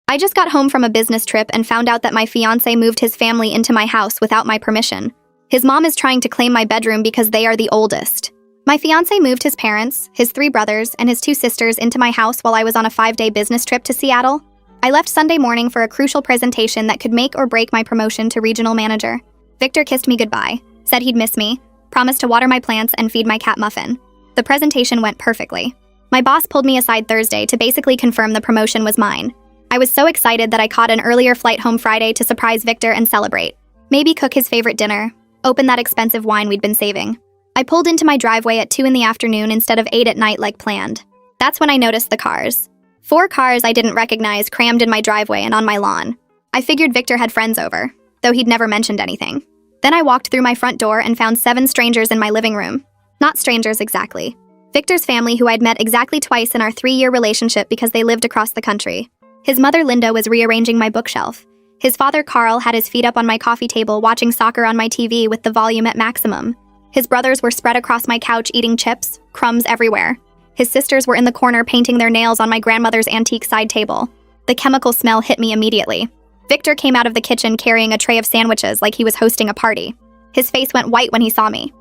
I just got home from a business trip and found out that my fiancé moved his family into my house without my permission. His mom is trying to claim my bedroom because they are the oldest. My fiancé moved his parents, his 3 brothers, and his 2 sisters into my house while I was on a 5-day business trip to Seattle. I left Sunday morning for a crucial presentation that could make or break my promotion to regional manager. Victor kissed me goodbye, said he'd miss me, promised to water my plants and feed my cat Muffin. The presentation went perfectly. My boss pulled me aside Thursday to basically confirm the promotion was mine. I was so excited that I caught an earlier flight home Friday to surprise Victor and celebrate. Maybe cook his favorite dinner, open that expensive wine we'd been saving. I pulled into my driveway at 2 in the afternoon instead of 8 at night like planned. That's when I noticed the cars. 4 cars I didn't recognize crammed in my driveway and on my lawn. I figured Victor had friends over, though he'd never mentioned anything. Then I walked through my front door and found 7 strangers in my living room. Not strangers exactly. Victor's family, who I'd met exactly twice in our 3-year relationship because they lived across the country. His mother, Linda, was rearranging my bookshelf. His father, Carl, had his feet up on my coffee table watching soccer on my TV with the volume at maximum. His brothers were spread across my couch eating chips, crumbs everywhere. His sisters were in the corner painting their nails on my grandmother's antique side table. The chemical smell hit me immediately. Victor came out of the kitchen carrying a tray of sandwiches like he was hosting a party. His face went white when he saw me.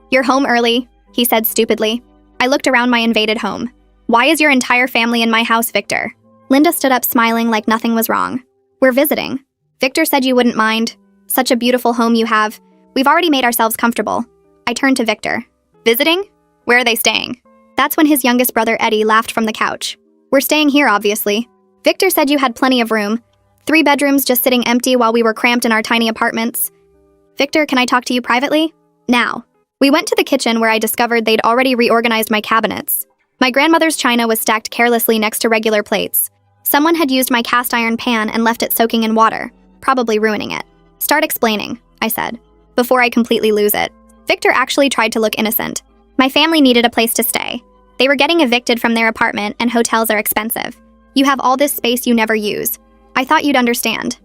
"You're home early," he said stupidly. I looked around my invaded home. "Why is your entire family in my house, Victor?" Linda stood up smiling like nothing was wrong. "We're visiting. Victor said you wouldn't mind. Such a beautiful home you have. We've already made ourselves comfortable." I turned to Victor. "Visiting? Where are they staying?" That's when his youngest brother, Eddie, laughed from the couch. "We're staying here, obviously. Victor said you had plenty of room. 3 bedrooms just sitting empty while we were cramped in our tiny apartments. Victor, can I talk to you privately?" "Now." We went to the kitchen where I discovered they'd already reorganized my cabinets. My grandmother's china was stacked carelessly next to regular plates. Someone had used my cast iron pan and left it soaking in water, probably ruining it. "Start explaining," I said, before I completely lose it. Victor actually tried to look innocent. "My family needed a place to stay. They were getting evicted from their apartment, and hotels are expensive. You have all this space you never use. I thought you'd understand."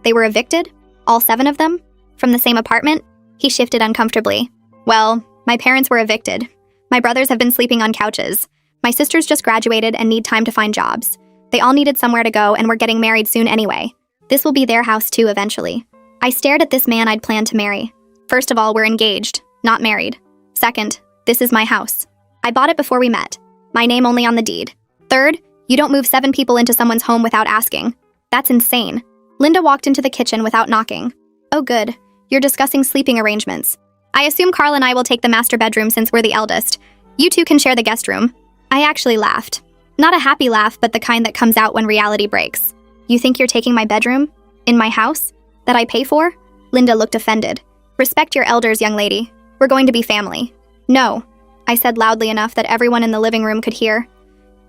"They were evicted? All 7 of them? From the same apartment?" He shifted uncomfortably. "Well, my parents were evicted. My brothers have been sleeping on couches. My sisters just graduated and need time to find jobs. They all needed somewhere to go and were getting married soon anyway. This will be their house too eventually." I stared at this man I'd planned to marry. "First of all, we're engaged, not married. Second, this is my house. I bought it before we met. My name only on the deed. Third, you don't move 7 people into someone's home without asking. That's insane." Linda walked into the kitchen without knocking. "Oh good, you're discussing sleeping arrangements. I assume Carl and I will take the master bedroom since we're the eldest. You 2 can share the guest room." I actually laughed. Not a happy laugh, but the kind that comes out when reality breaks. "You think you're taking my bedroom? In my house? That I pay for?" Linda looked offended. "Respect your elders, young lady. We're going to be family." "No," I said loudly enough that everyone in the living room could hear.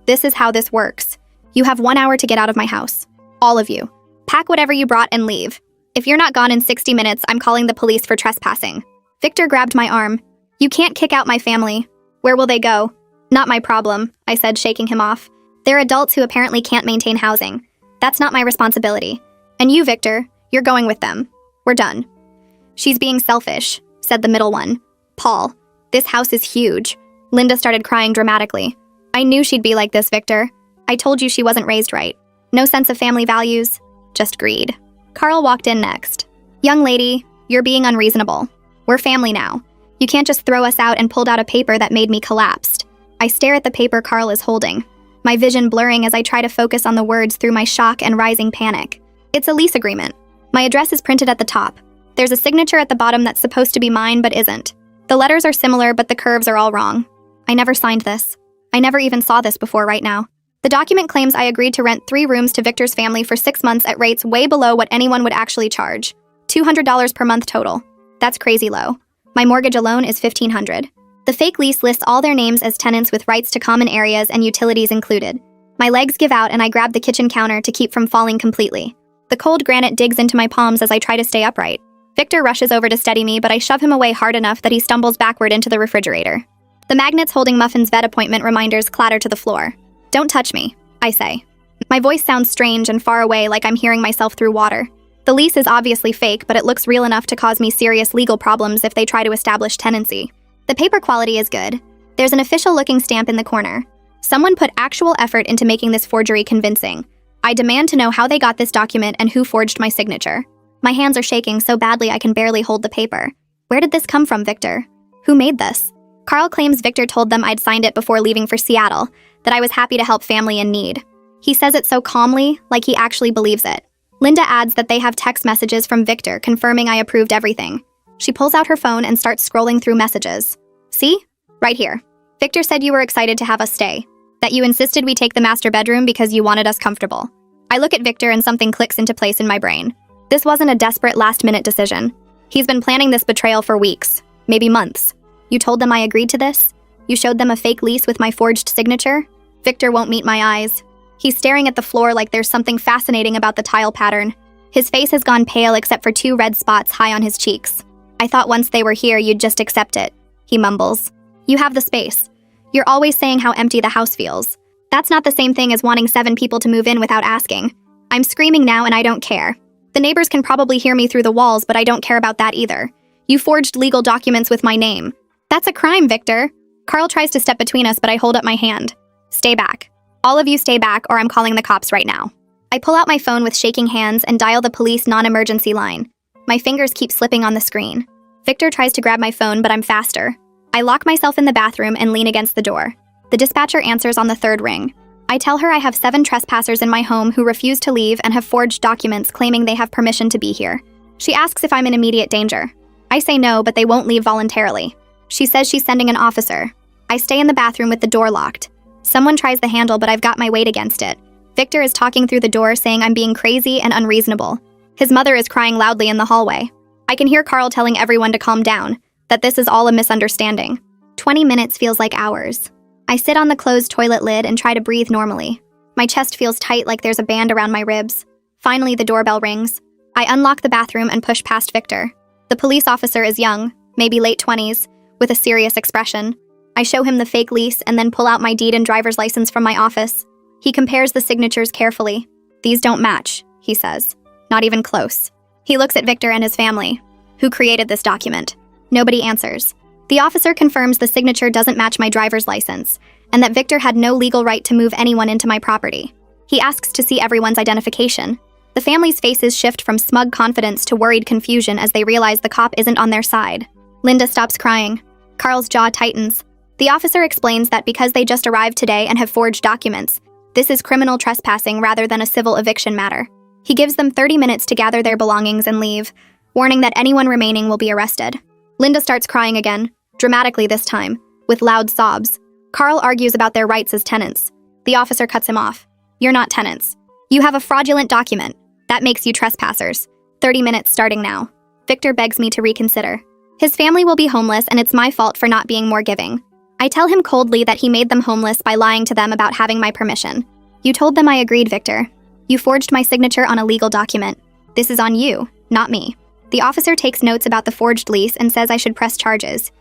"This is how this works. You have 1 hour to get out of my house. All of you. Pack whatever you brought and leave. If you're not gone in 60 minutes, I'm calling the police for trespassing." Victor grabbed my arm. "You can't kick out my family. Where will they go?" "Not my problem," I said, shaking him off. "They're adults who apparently can't maintain housing. That's not my responsibility. And you, Victor, you're going with them. We're done." "She's being selfish," said the middle one. "Paul, this house is huge." Linda started crying dramatically. "I knew she'd be like this, Victor. I told you she wasn't raised right. No sense of family values, just greed." Carl walked in next. "Young lady, you're being unreasonable. We're family now. You can't just throw us out," and pulled out a paper that made me collapsed. I stare at the paper Carl is holding, my vision blurring as I try to focus on the words through my shock and rising panic. It's a lease agreement. My address is printed at the top. There's a signature at the bottom that's supposed to be mine but isn't. The letters are similar, but the curves are all wrong. I never signed this. I never even saw this before right now. The document claims I agreed to rent 3 rooms to Victor's family for 6 months at rates way below what anyone would actually charge. $200 per month total. That's crazy low. My mortgage alone is $1,500. The fake lease lists all their names as tenants with rights to common areas and utilities included. My legs give out and I grab the kitchen counter to keep from falling completely. The cold granite digs into my palms as I try to stay upright. Victor rushes over to steady me, but I shove him away hard enough that he stumbles backward into the refrigerator. The magnets holding Muffin's vet appointment reminders clatter to the floor. "Don't touch me," I say. My voice sounds strange and far away, like I'm hearing myself through water. The lease is obviously fake, but it looks real enough to cause me serious legal problems if they try to establish tenancy. The paper quality is good. There's an official-looking stamp in the corner. Someone put actual effort into making this forgery convincing. I demand to know how they got this document and who forged my signature. My hands are shaking so badly I can barely hold the paper. Where did this come from, Victor? Who made this? Carl claims Victor told them I'd signed it before leaving for Seattle, that I was happy to help family in need. He says it so calmly, like he actually believes it. Linda adds that they have text messages from Victor confirming I approved everything. She pulls out her phone and starts scrolling through messages. See? Right here. Victor said you were excited to have us stay. That you insisted we take the master bedroom because you wanted us comfortable. I look at Victor and something clicks into place in my brain. This wasn't a desperate last-minute decision. He's been planning this betrayal for weeks, maybe months. You told them I agreed to this? You showed them a fake lease with my forged signature? Victor won't meet my eyes. He's staring at the floor like there's something fascinating about the tile pattern. His face has gone pale except for 2 red spots high on his cheeks. I thought once they were here you'd just accept it, he mumbles. You have the space. You're always saying how empty the house feels. That's not the same thing as wanting 7 people to move in without asking. I'm screaming now and I don't care. The neighbors can probably hear me through the walls, but I don't care about that either. You forged legal documents with my name. That's a crime, Victor. Carl tries to step between us, but I hold up my hand. Stay back. All of you stay back or I'm calling the cops right now. I pull out my phone with shaking hands and dial the police non-emergency line. My fingers keep slipping on the screen. Victor tries to grab my phone, but I'm faster. I lock myself in the bathroom and lean against the door. The dispatcher answers on the 3rd ring. I tell her I have 7 trespassers in my home who refuse to leave and have forged documents claiming they have permission to be here. She asks if I'm in immediate danger. I say no, but they won't leave voluntarily. She says she's sending an officer. I stay in the bathroom with the door locked. Someone tries the handle, but I've got my weight against it. Victor is talking through the door saying I'm being crazy and unreasonable. His mother is crying loudly in the hallway. I can hear Carl telling everyone to calm down, that this is all a misunderstanding. 20 minutes feels like hours. I sit on the closed toilet lid and try to breathe normally. My chest feels tight like there's a band around my ribs. Finally, the doorbell rings. I unlock the bathroom and push past Victor. The police officer is young, maybe late 20s, with a serious expression. I show him the fake lease and then pull out my deed and driver's license from my office. He compares the signatures carefully. These don't match, he says. Not even close. He looks at Victor and his family. Who created this document? Nobody answers. The officer confirms the signature doesn't match my driver's license, and that Victor had no legal right to move anyone into my property. He asks to see everyone's identification. The family's faces shift from smug confidence to worried confusion as they realize the cop isn't on their side. Linda stops crying. Carl's jaw tightens. The officer explains that because they just arrived today and have forged documents, this is criminal trespassing rather than a civil eviction matter. He gives them 30 minutes to gather their belongings and leave, warning that anyone remaining will be arrested. Linda starts crying again, dramatically this time, with loud sobs. Carl argues about their rights as tenants. The officer cuts him off. You're not tenants. You have a fraudulent document. That makes you trespassers. 30 minutes starting now. Victor begs me to reconsider. His family will be homeless and it's my fault for not being more giving. I tell him coldly that he made them homeless by lying to them about having my permission. You told them I agreed, Victor. You forged my signature on a legal document. This is on you, not me. The officer takes notes about the forged lease and says I should press charges.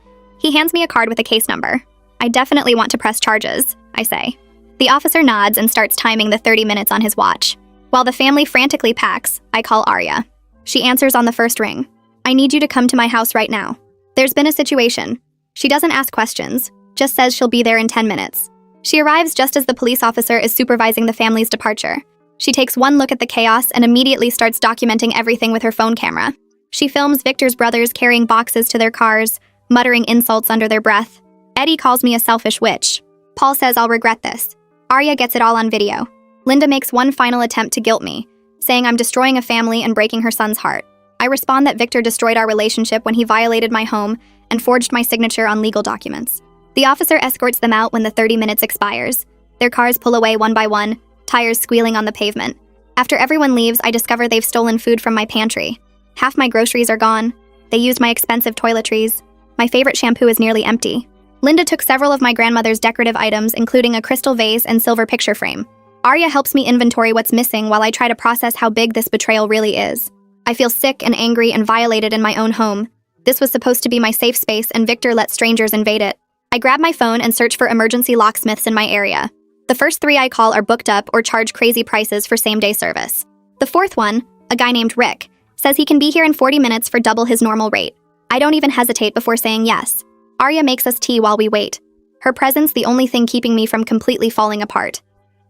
He hands me a card with a case number. I definitely want to press charges, I say. The officer nods and starts timing the 30 minutes on his watch. While the family frantically packs, I call Arya. She answers on the 1st ring. I need you to come to my house right now. There's been a situation. She doesn't ask questions, just says she'll be there in 10 minutes. She arrives just as the police officer is supervising the family's departure. She takes one look at the chaos and immediately starts documenting everything with her phone camera. She films Victor's brothers carrying boxes to their cars, muttering insults under their breath. Eddie calls me a selfish witch. Paul says I'll regret this. Arya gets it all on video. Linda makes one final attempt to guilt me, saying I'm destroying a family and breaking her son's heart. I respond that Victor destroyed our relationship when he violated my home and forged my signature on legal documents. The officer escorts them out when the 30 minutes expires. Their cars pull away one by one, tires squealing on the pavement. After everyone leaves, I discover they've stolen food from my pantry. Half my groceries are gone. They used my expensive toiletries. My favorite shampoo is nearly empty. Linda took several of my grandmother's decorative items, including a crystal vase and silver picture frame. Arya helps me inventory what's missing while I try to process how big this betrayal really is. I feel sick and angry and violated in my own home. This was supposed to be my safe space, and Victor let strangers invade it. I grab my phone and search for emergency locksmiths in my area. The first 3 I call are booked up or charge crazy prices for same-day service. The 4th one, a guy named Rick, says he can be here in 40 minutes for double his normal rate. I don't even hesitate before saying yes. Arya makes us tea while we wait. Her presence the only thing keeping me from completely falling apart.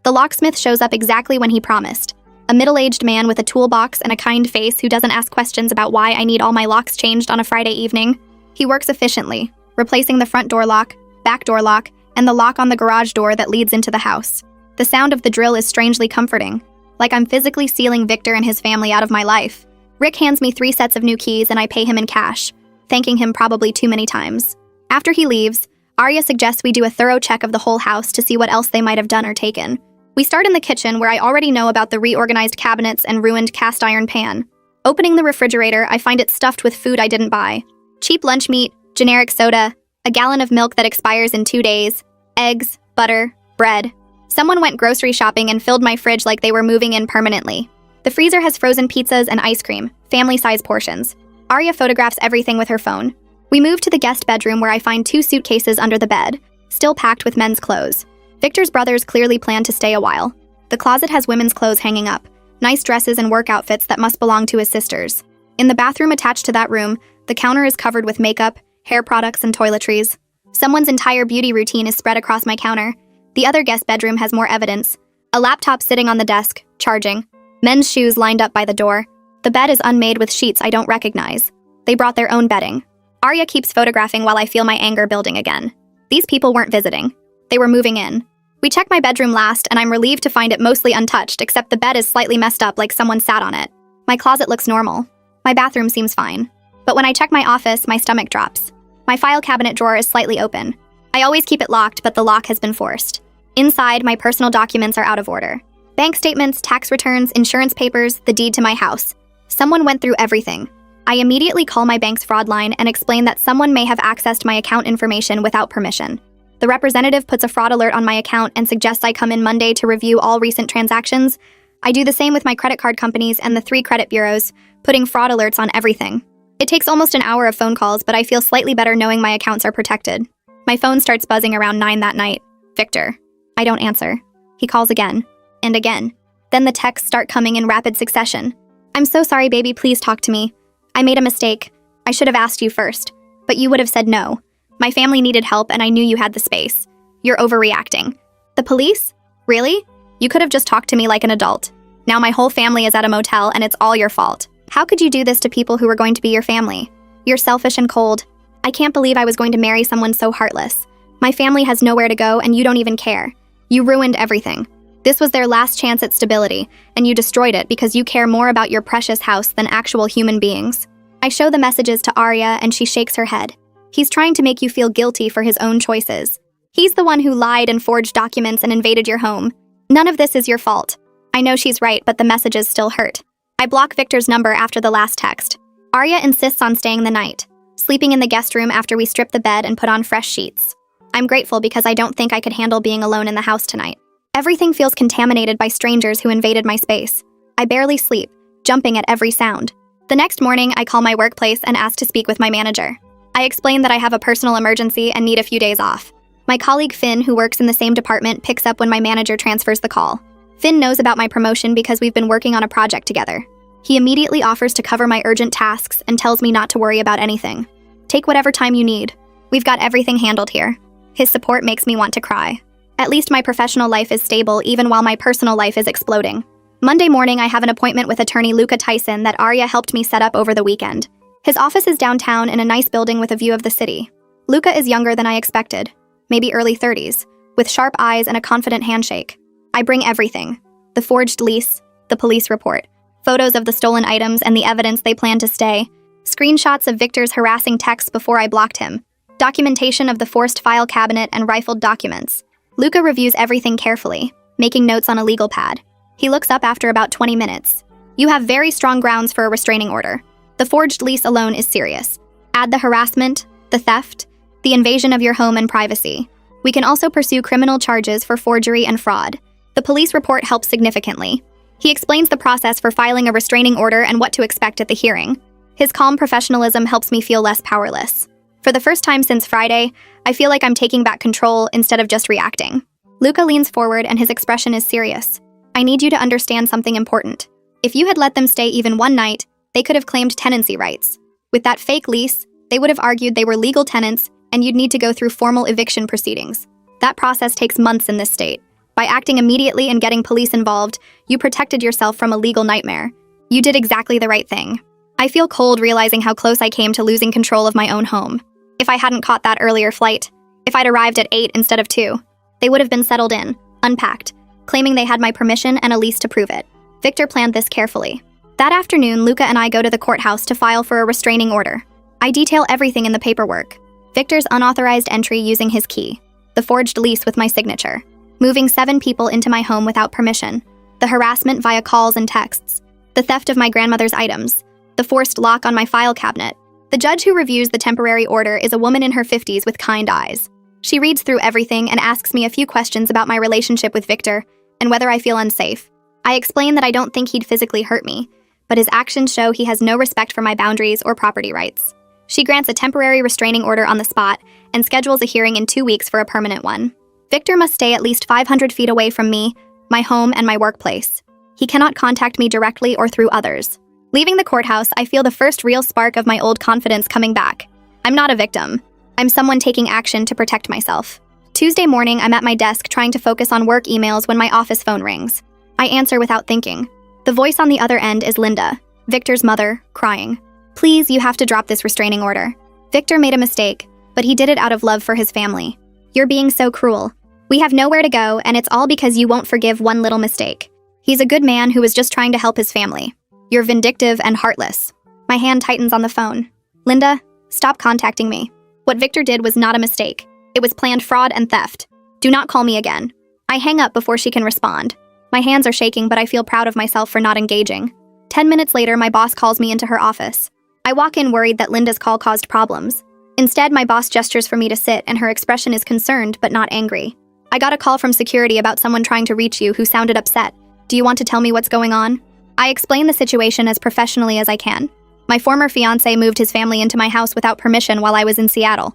The The locksmith shows up exactly when he promised. A middle-aged man with a toolbox and a kind face who doesn't ask questions about why I need all my locks changed on a Friday evening. He works efficiently, replacing the front door lock, back door lock, and the lock on the garage door that leads into the house. The sound of the drill is strangely comforting, like I'm physically sealing Victor and his family out of my life. Rick hands me 3 sets of new keys and I pay him in cash, thanking him probably too many times. After he leaves, Arya suggests we do a thorough check of the whole house to see what else they might have done or taken. We start in the kitchen where I already know about the reorganized cabinets and ruined cast iron pan. Opening the refrigerator, I find it stuffed with food I didn't buy. Cheap lunch meat, generic soda, a gallon of milk that expires in 2 days, eggs, butter, bread. Someone went grocery shopping and filled my fridge like they were moving in permanently. The freezer has frozen pizzas and ice cream, family-size portions. Arya photographs everything with her phone. We move to the guest bedroom where I find 2 suitcases under the bed, still packed with men's clothes. Victor's brothers clearly plan to stay a while. The closet has women's clothes hanging up, nice dresses and work outfits that must belong to his sisters. In the bathroom attached to that room, the counter is covered with makeup, hair products, and toiletries. Someone's entire beauty routine is spread across my counter. The other guest bedroom has more evidence. A laptop sitting on the desk, charging. Men's shoes lined up by the door. The bed is unmade with sheets I don't recognize. They brought their own bedding. Arya keeps photographing while I feel my anger building again. These people weren't visiting. They were moving in. We check my bedroom last, and I'm relieved to find it mostly untouched, except the bed is slightly messed up like someone sat on it. My closet looks normal. My bathroom seems fine. But when I check my office, my stomach drops. My file cabinet drawer is slightly open. I always keep it locked, but the lock has been forced. Inside, my personal documents are out of order. Bank statements, tax returns, insurance papers, the deed to my house. Someone went through everything. I immediately call my bank's fraud line and explain that someone may have accessed my account information without permission. The representative puts a fraud alert on my account and suggests I come in Monday to review all recent transactions. I do the same with my credit card companies and the 3 credit bureaus, putting fraud alerts on everything. It takes almost an hour of phone calls, but I feel slightly better knowing my accounts are protected. My phone starts buzzing around 9 that night. Victor. I don't answer. He calls again. And again. Then the texts start coming in rapid succession. I'm so sorry, baby, please talk to me. I made a mistake. I should have asked you first. But you would have said no. My family needed help and I knew you had the space. You're overreacting. The police? Really? You could have just talked to me like an adult. Now my whole family is at a motel and it's all your fault. How could you do this to people who were going to be your family? You're selfish and cold. I can't believe I was going to marry someone so heartless. My family has nowhere to go and you don't even care. You ruined everything. This was their last chance at stability, and you destroyed it because you care more about your precious house than actual human beings. I show the messages to Arya and she shakes her head. He's trying to make you feel guilty for his own choices. He's the one who lied and forged documents and invaded your home. None of this is your fault. I know she's right, but the messages still hurt. I block Victor's number after the last text. Arya insists on staying the night, sleeping in the guest room after we strip the bed and put on fresh sheets. I'm grateful because I don't think I could handle being alone in the house tonight. Everything feels contaminated by strangers who invaded my space. I barely sleep, jumping at every sound. The next morning, I call my workplace and ask to speak with my manager. I explain that I have a personal emergency and need a few days off. My colleague Finn, who works in the same department, picks up when my manager transfers the call. Finn knows about my promotion because we've been working on a project together. He immediately offers to cover my urgent tasks and tells me not to worry about anything. Take whatever time you need. We've got everything handled here. His support makes me want to cry. At least my professional life is stable even while my personal life is exploding. Monday morning, I have an appointment with attorney Luca Tyson that Arya helped me set up over the weekend. His office is downtown in a nice building with a view of the city. Luca is younger than I expected, maybe early 30s, with sharp eyes and a confident handshake. I bring everything: the forged lease, the police report, photos of the stolen items and the evidence they plan to stay, screenshots of Victor's harassing texts before I blocked him, documentation of the forced file cabinet and rifled documents. Luca reviews everything carefully, making notes on a legal pad. He looks up after about 20 minutes. You have very strong grounds for a restraining order. The forged lease alone is serious. Add the harassment, the theft, the invasion of your home and privacy. We can also pursue criminal charges for forgery and fraud. The police report helps significantly. He explains the process for filing a restraining order and what to expect at the hearing. His calm professionalism helps me feel less powerless. For the first time since Friday, I feel like I'm taking back control instead of just reacting. Luca leans forward and his expression is serious. I need you to understand something important. If you had let them stay even one night, they could have claimed tenancy rights. With that fake lease, they would have argued they were legal tenants and you'd need to go through formal eviction proceedings. That process takes months in this state. By acting immediately and getting police involved, you protected yourself from a legal nightmare. You did exactly the right thing. I feel cold realizing how close I came to losing control of my own home. If I hadn't caught that earlier flight, if I'd arrived at 8 instead of 2, they would have been settled in, unpacked, claiming they had my permission and a lease to prove it. Victor planned this carefully. That afternoon, Luca and I go to the courthouse to file for a restraining order. I detail everything in the paperwork. Victor's unauthorized entry using his key, the forged lease with my signature, moving 7 people into my home without permission, the harassment via calls and texts, the theft of my grandmother's items, the forced lock on my file cabinet. The judge who reviews the temporary order is a woman in her 50s with kind eyes. She reads through everything and asks me a few questions about my relationship with Victor and whether I feel unsafe. I explain that I don't think he'd physically hurt me, but his actions show he has no respect for my boundaries or property rights. She grants a temporary restraining order on the spot and schedules a hearing in 2 weeks for a permanent one. Victor must stay at least 500 feet away from me, my home, and my workplace. He cannot contact me directly or through others. Leaving the courthouse, I feel the first real spark of my old confidence coming back. I'm not a victim. I'm someone taking action to protect myself. Tuesday morning, I'm at my desk trying to focus on work emails when my office phone rings. I answer without thinking. The voice on the other end is Linda, Victor's mother, crying. Please, you have to drop this restraining order. Victor made a mistake, but he did it out of love for his family. You're being so cruel. We have nowhere to go, and it's all because you won't forgive one little mistake. He's a good man who was just trying to help his family. You're vindictive and heartless. My hand tightens on the phone. Linda, stop contacting me. What Victor did was not a mistake. It was planned fraud and theft. Do not call me again. I hang up before she can respond. My hands are shaking, but I feel proud of myself for not engaging. 10 minutes later, my boss calls me into her office. I walk in worried that Linda's call caused problems. Instead, my boss gestures for me to sit, and her expression is concerned but not angry. I got a call from security about someone trying to reach you who sounded upset. Do you want to tell me what's going on? I explain the situation as professionally as I can. My former fiancé moved his family into my house without permission while I was in Seattle.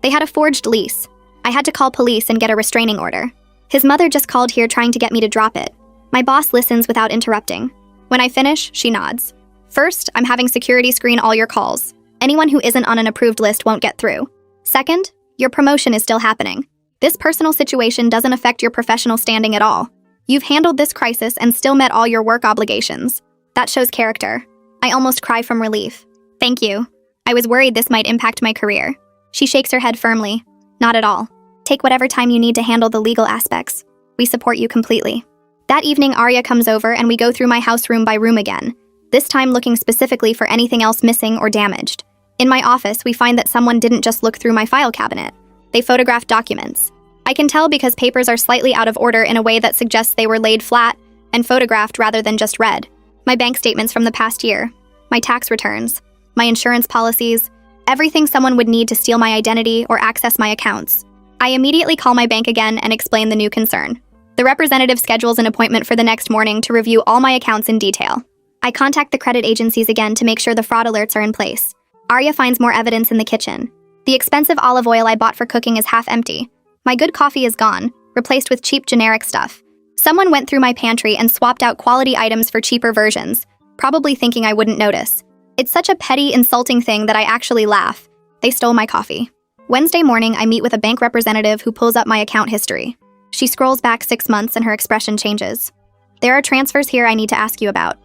They had a forged lease. I had to call police and get a restraining order. His mother just called here trying to get me to drop it. My boss listens without interrupting. When I finish, she nods. First, I'm having security screen all your calls. Anyone who isn't on an approved list won't get through. Second, your promotion is still happening. This personal situation doesn't affect your professional standing at all. You've handled this crisis and still met all your work obligations. That shows character. I almost cry from relief. Thank you. I was worried this might impact my career. She shakes her head firmly. Not at all. Take whatever time you need to handle the legal aspects. We support you completely. That evening, Arya comes over and we go through my house room by room again, this time looking specifically for anything else missing or damaged. In my office, we find that someone didn't just look through my file cabinet. They photographed documents. I can tell because papers are slightly out of order in a way that suggests they were laid flat and photographed rather than just read. My bank statements from the past year, my tax returns, my insurance policies, everything someone would need to steal my identity or access my accounts. I immediately call my bank again and explain the new concern. The representative schedules an appointment for the next morning to review all my accounts in detail. I contact the credit agencies again to make sure the fraud alerts are in place. Arya finds more evidence in the kitchen. The expensive olive oil I bought for cooking is half empty. My good coffee is gone, replaced with cheap generic stuff. Someone went through my pantry and swapped out quality items for cheaper versions, probably thinking I wouldn't notice. It's such a petty, insulting thing that I actually laugh. They stole my coffee. Wednesday morning, I meet with a bank representative who pulls up my account history. She scrolls back 6 months and her expression changes. There are transfers here I need to ask you about.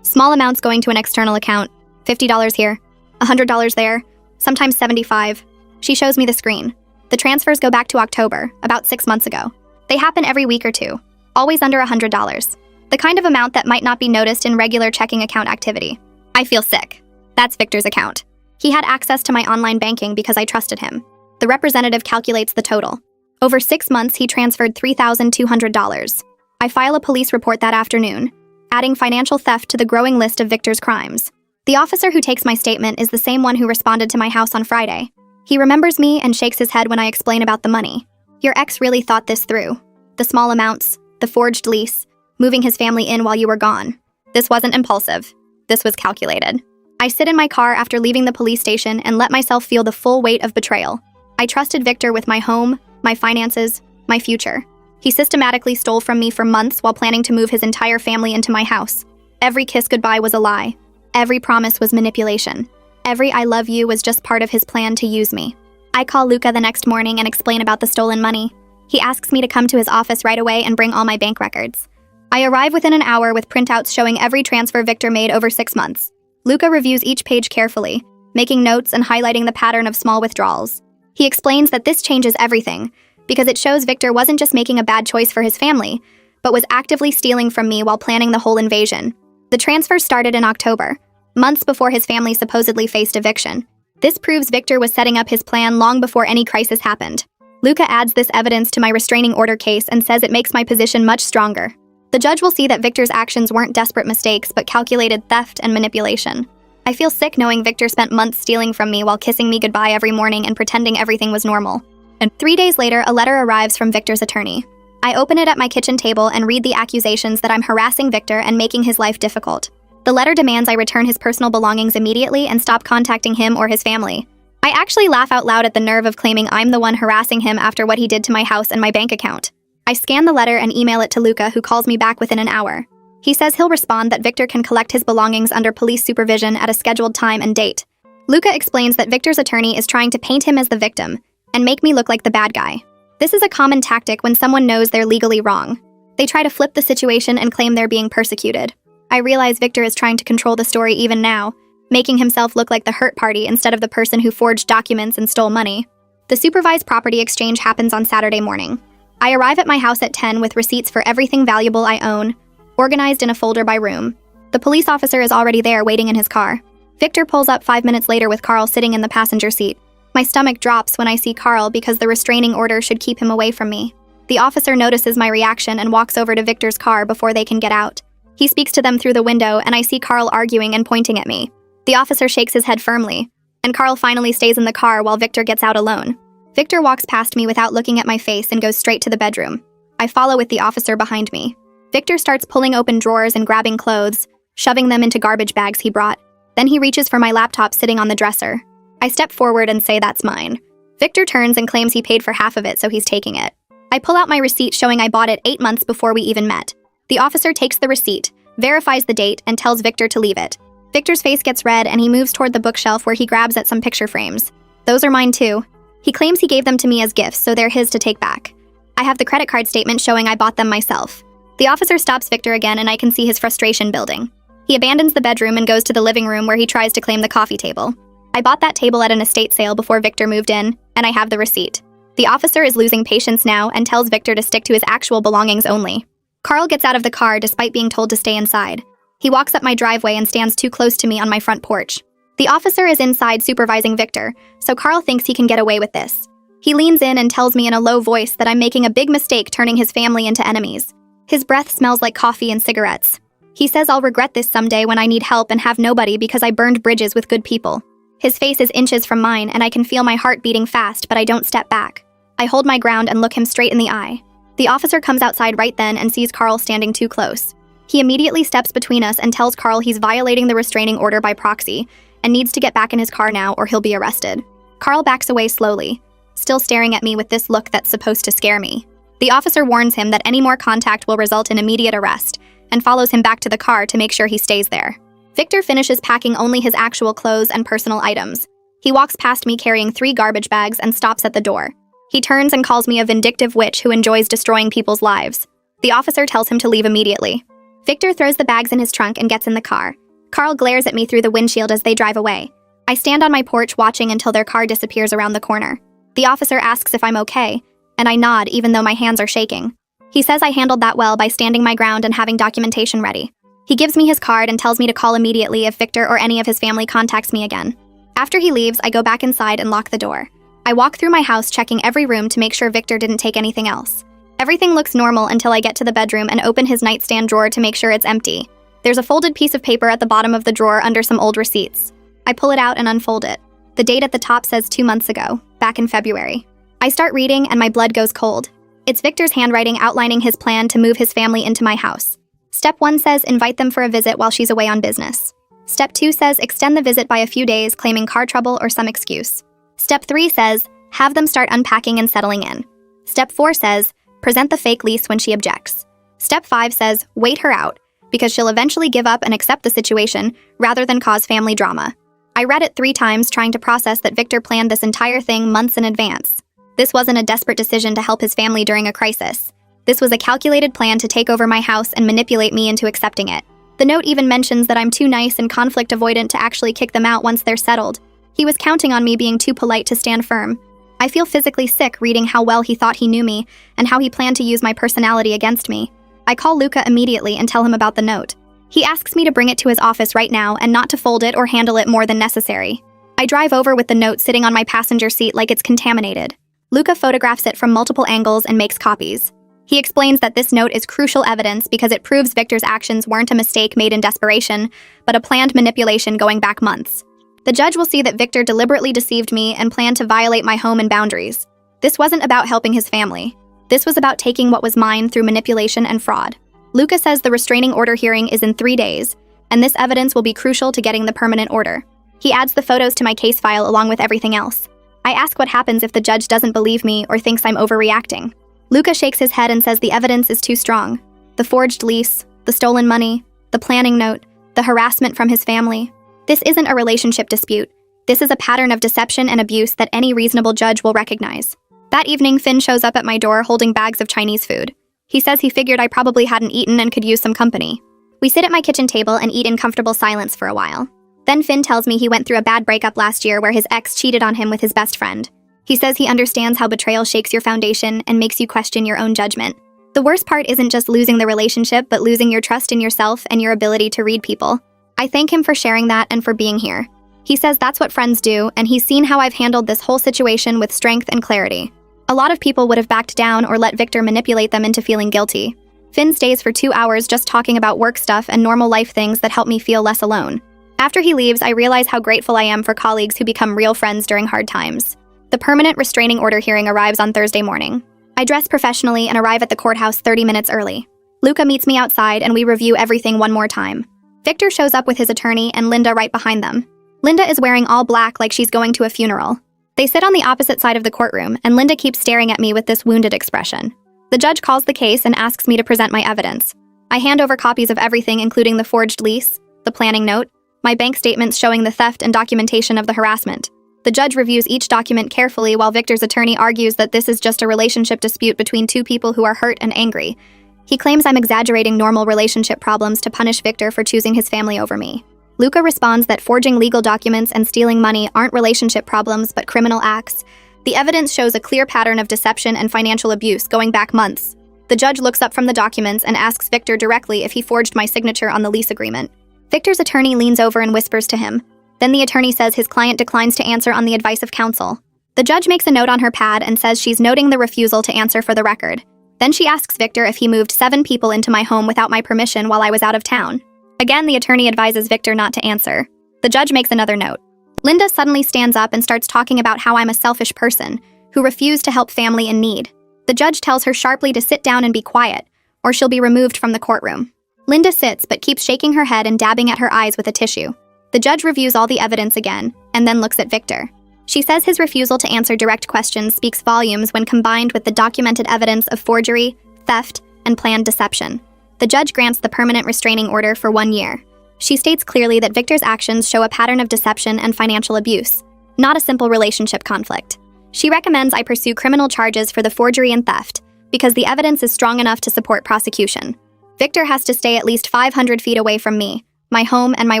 Small amounts going to an external account, $50 here, $100 there, sometimes $75. She shows me the screen. The transfers go back to October, about 6 months ago. They happen every week or two, always under $100. The kind of amount that might not be noticed in regular checking account activity. I feel sick. That's Victor's account. He had access to my online banking because I trusted him. The representative calculates the total. Over 6 months, he transferred $3,200. I file a police report that afternoon, adding financial theft to the growing list of Victor's crimes. The officer who takes my statement is the same one who responded to my house on Friday. He remembers me and shakes his head when I explain about the money. Your ex really thought this through. The small amounts, the forged lease, moving his family in while you were gone. This wasn't impulsive. This was calculated. I sit in my car after leaving the police station and let myself feel the full weight of betrayal. I trusted Victor with my home, my finances, my future. He systematically stole from me for months while planning to move his entire family into my house. Every kiss goodbye was a lie. Every promise was manipulation. Every I love you was just part of his plan to use me. I call Luca the next morning and explain about the stolen money. He asks me to come to his office right away and bring all my bank records. I arrive within an hour with printouts showing every transfer Victor made over 6 months. Luca reviews each page carefully, making notes and highlighting the pattern of small withdrawals. He explains that this changes everything, because it shows Victor wasn't just making a bad choice for his family, but was actively stealing from me while planning the whole invasion. The transfer started in October, months before his family supposedly faced eviction. This proves Victor was setting up his plan long before any crisis happened. Luca adds this evidence to my restraining order case and says it makes my position much stronger. The judge will see that Victor's actions weren't desperate mistakes, but calculated theft and manipulation. I feel sick knowing Victor spent months stealing from me while kissing me goodbye every morning and pretending everything was normal. And 3 days later, a letter arrives from Victor's attorney. I open it at my kitchen table and read the accusations that I'm harassing Victor and making his life difficult. The letter demands I return his personal belongings immediately and stop contacting him or his family. I actually laugh out loud at the nerve of claiming I'm the one harassing him after what he did to my house and my bank account. I scan the letter and email it to Luca, who calls me back within an hour. He says he'll respond that Victor can collect his belongings under police supervision at a scheduled time and date. Luca explains that Victor's attorney is trying to paint him as the victim and make me look like the bad guy. This is a common tactic when someone knows they're legally wrong. They try to flip the situation and claim they're being persecuted. I realize Victor is trying to control the story even now, making himself look like the hurt party instead of the person who forged documents and stole money. The supervised property exchange happens on Saturday morning. I arrive at my house at 10 with receipts for everything valuable I own, organized in a folder by room. The police officer is already there waiting in his car. Victor pulls up 5 minutes later with Carl sitting in the passenger seat. My stomach drops when I see Carl because the restraining order should keep him away from me. The officer notices my reaction and walks over to Victor's car before they can get out. He speaks to them through the window and I see Carl arguing and pointing at me. The officer shakes his head firmly, and Carl finally stays in the car while Victor gets out alone. Victor walks past me without looking at my face and goes straight to the bedroom. I follow with the officer behind me. Victor starts pulling open drawers and grabbing clothes, shoving them into garbage bags he brought. Then he reaches for my laptop sitting on the dresser. I step forward and say that's mine. Victor turns and claims he paid for half of it, so he's taking it. I pull out my receipt showing I bought it 8 months before we even met. The officer takes the receipt, verifies the date, and tells Victor to leave it. Victor's face gets red and he moves toward the bookshelf where he grabs at some picture frames. Those are mine too. He claims he gave them to me as gifts, so they're his to take back. I have the credit card statement showing I bought them myself. The officer stops Victor again and I can see his frustration building. He abandons the bedroom and goes to the living room where he tries to claim the coffee table. I bought that table at an estate sale before Victor moved in, and I have the receipt. The officer is losing patience now and tells Victor to stick to his actual belongings only. Carl gets out of the car despite being told to stay inside. He walks up my driveway and stands too close to me on my front porch. The officer is inside supervising Victor, so Carl thinks he can get away with this. He leans in and tells me in a low voice that I'm making a big mistake turning his family into enemies. His breath smells like coffee and cigarettes. He says I'll regret this someday when I need help and have nobody because I burned bridges with good people. His face is inches from mine and I can feel my heart beating fast, but I don't step back. I hold my ground and look him straight in the eye. The officer comes outside right then and sees Carl standing too close. He immediately steps between us and tells Carl he's violating the restraining order by proxy and needs to get back in his car now or he'll be arrested. Carl backs away slowly, still staring at me with this look that's supposed to scare me. The officer warns him that any more contact will result in immediate arrest and follows him back to the car to make sure he stays there. Victor finishes packing only his actual clothes and personal items. He walks past me carrying 3 garbage bags and stops at the door. He turns and calls me a vindictive witch who enjoys destroying people's lives. The officer tells him to leave immediately. Victor throws the bags in his trunk and gets in the car. Carl glares at me through the windshield as they drive away. I stand on my porch watching until their car disappears around the corner. The officer asks if I'm okay, and I nod even though my hands are shaking. He says I handled that well by standing my ground and having documentation ready. He gives me his card and tells me to call immediately if Victor or any of his family contacts me again. After he leaves, I go back inside and lock the door. I walk through my house checking every room to make sure Victor didn't take anything else. Everything looks normal until I get to the bedroom and open his nightstand drawer to make sure it's empty. There's a folded piece of paper at the bottom of the drawer under some old receipts. I pull it out and unfold it. The date at the top says 2 months ago, back in February. I start reading and my blood goes cold. It's Victor's handwriting outlining his plan to move his family into my house. Step 1 says invite them for a visit while she's away on business. Step 2 says extend the visit by a few days claiming car trouble or some excuse. Step 3 says have them start unpacking and settling in. Step 4 says present the fake lease when she objects. Step 5 says wait her out because she'll eventually give up and accept the situation rather than cause family drama. I read it 3 times trying to process that Victor planned this entire thing months in advance. This wasn't a desperate decision to help his family during a crisis. This was a calculated plan to take over my house and manipulate me into accepting it. The note even mentions that I'm too nice and conflict avoidant to actually kick them out once they're settled. He was counting on me being too polite to stand firm. I feel physically sick reading how well he thought he knew me and how he planned to use my personality against me. I call Luca immediately and tell him about the note. He asks me to bring it to his office right now and not to fold it or handle it more than necessary. I drive over with the note sitting on my passenger seat like it's contaminated. Luca photographs it from multiple angles and makes copies. He explains that this note is crucial evidence because it proves Victor's actions weren't a mistake made in desperation, but a planned manipulation going back months. The judge will see that Victor deliberately deceived me and planned to violate my home and boundaries. This wasn't about helping his family. This was about taking what was mine through manipulation and fraud. Luca says the restraining order hearing is in 3 days, and this evidence will be crucial to getting the permanent order. He adds the photos to my case file along with everything else. I ask what happens if the judge doesn't believe me or thinks I'm overreacting. Luca shakes his head and says the evidence is too strong. The forged lease, the stolen money, the planning note, the harassment from his family. This isn't a relationship dispute. This is a pattern of deception and abuse that any reasonable judge will recognize. That evening, Finn shows up at my door holding bags of Chinese food. He says he figured I probably hadn't eaten and could use some company. We sit at my kitchen table and eat in comfortable silence for a while. Then Finn tells me he went through a bad breakup last year where his ex cheated on him with his best friend. He says he understands how betrayal shakes your foundation and makes you question your own judgment. The worst part isn't just losing the relationship, but losing your trust in yourself and your ability to read people. I thank him for sharing that and for being here. He says that's what friends do, and he's seen how I've handled this whole situation with strength and clarity. A lot of people would have backed down or let Victor manipulate them into feeling guilty. Finn stays for 2 hours just talking about work stuff and normal life things that help me feel less alone. After he leaves, I realize how grateful I am for colleagues who become real friends during hard times. The permanent restraining order hearing arrives on Thursday morning. I dress professionally and arrive at the courthouse 30 minutes early. Luca meets me outside and we review everything one more time. Victor shows up with his attorney and Linda right behind them. Linda is wearing all black like she's going to a funeral. They sit on the opposite side of the courtroom, and Linda keeps staring at me with this wounded expression. The judge calls the case and asks me to present my evidence. I hand over copies of everything, including the forged lease, the planning note, my bank statements showing the theft and documentation of the harassment. The judge reviews each document carefully while Victor's attorney argues that this is just a relationship dispute between two people who are hurt and angry. He claims I'm exaggerating normal relationship problems to punish Victor for choosing his family over me. Luca responds that forging legal documents and stealing money aren't relationship problems but criminal acts. The evidence shows a clear pattern of deception and financial abuse going back months. The judge looks up from the documents and asks Victor directly if he forged my signature on the lease agreement. Victor's attorney leans over and whispers to him. Then the attorney says his client declines to answer on the advice of counsel. The judge makes a note on her pad and says she's noting the refusal to answer for the record. Then she asks Victor if he moved 7 people into my home without my permission while I was out of town. Again, the attorney advises Victor not to answer. The judge makes another note. Linda suddenly stands up and starts talking about how I'm a selfish person who refused to help family in need. The judge tells her sharply to sit down and be quiet, or she'll be removed from the courtroom. Linda sits but keeps shaking her head and dabbing at her eyes with a tissue. The judge reviews all the evidence again, and then looks at Victor. She says his refusal to answer direct questions speaks volumes when combined with the documented evidence of forgery, theft, and planned deception. The judge grants the permanent restraining order for 1 year. She states clearly that Victor's actions show a pattern of deception and financial abuse, not a simple relationship conflict. She recommends I pursue criminal charges for the forgery and theft, because the evidence is strong enough to support prosecution. Victor has to stay at least 500 feet away from me, my home, and my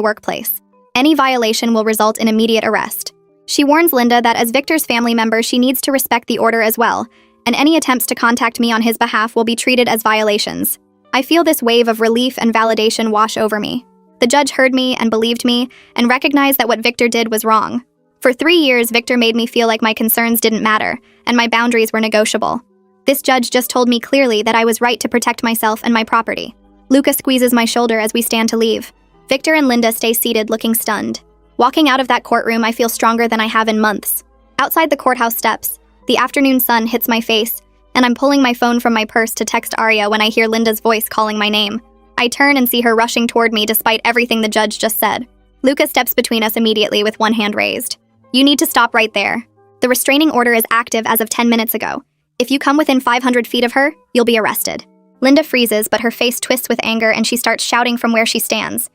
workplace. Any violation will result in immediate arrest. She warns Linda that as Victor's family member, she needs to respect the order as well, and any attempts to contact me on his behalf will be treated as violations. I feel this wave of relief and validation wash over me. The judge heard me and believed me and recognized that what Victor did was wrong. For 3 years, Victor made me feel like my concerns didn't matter and my boundaries were negotiable. This judge just told me clearly that I was right to protect myself and my property. Luca squeezes my shoulder as we stand to leave. Victor and Linda stay seated, looking stunned. Walking out of that courtroom, I feel stronger than I have in months. Outside the courthouse steps, the afternoon sun hits my face, and I'm pulling my phone from my purse to text Arya when I hear Linda's voice calling my name. I turn and see her rushing toward me despite everything the judge just said. Luca steps between us immediately with one hand raised. You need to stop right there. The restraining order is active as of 10 minutes ago. If you come within 500 feet of her, you'll be arrested. Linda freezes, but her face twists with anger and she starts shouting from where she stands.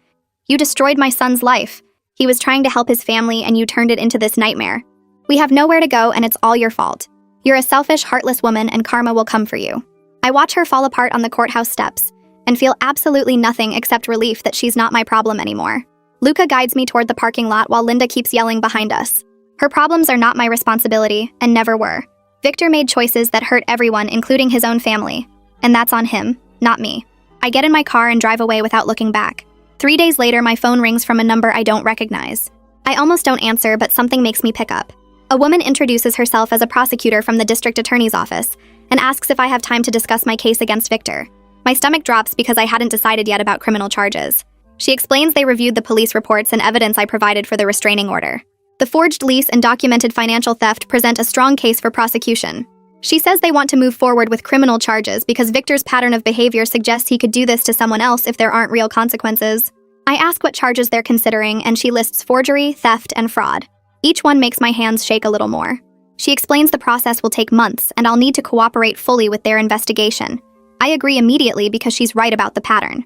You destroyed my son's life. He was trying to help his family and you turned it into this nightmare. We have nowhere to go and it's all your fault. You're a selfish, heartless woman and karma will come for you. I watch her fall apart on the courthouse steps and feel absolutely nothing except relief that she's not my problem anymore. Luca guides me toward the parking lot while Linda keeps yelling behind us. Her problems are not my responsibility and never were. Victor made choices that hurt everyone, including his own family. And that's on him, not me. I get in my car and drive away without looking back. 3 days later, my phone rings from a number I don't recognize. I almost don't answer, but something makes me pick up. A woman introduces herself as a prosecutor from the district attorney's office and asks if I have time to discuss my case against Victor. My stomach drops because I hadn't decided yet about criminal charges. She explains they reviewed the police reports and evidence I provided for the restraining order. The forged lease and documented financial theft present a strong case for prosecution. She says they want to move forward with criminal charges because Victor's pattern of behavior suggests he could do this to someone else if there aren't real consequences. I ask what charges they're considering, and she lists forgery, theft, and fraud. Each one makes my hands shake a little more. She explains the process will take months, and I'll need to cooperate fully with their investigation. I agree immediately because she's right about the pattern.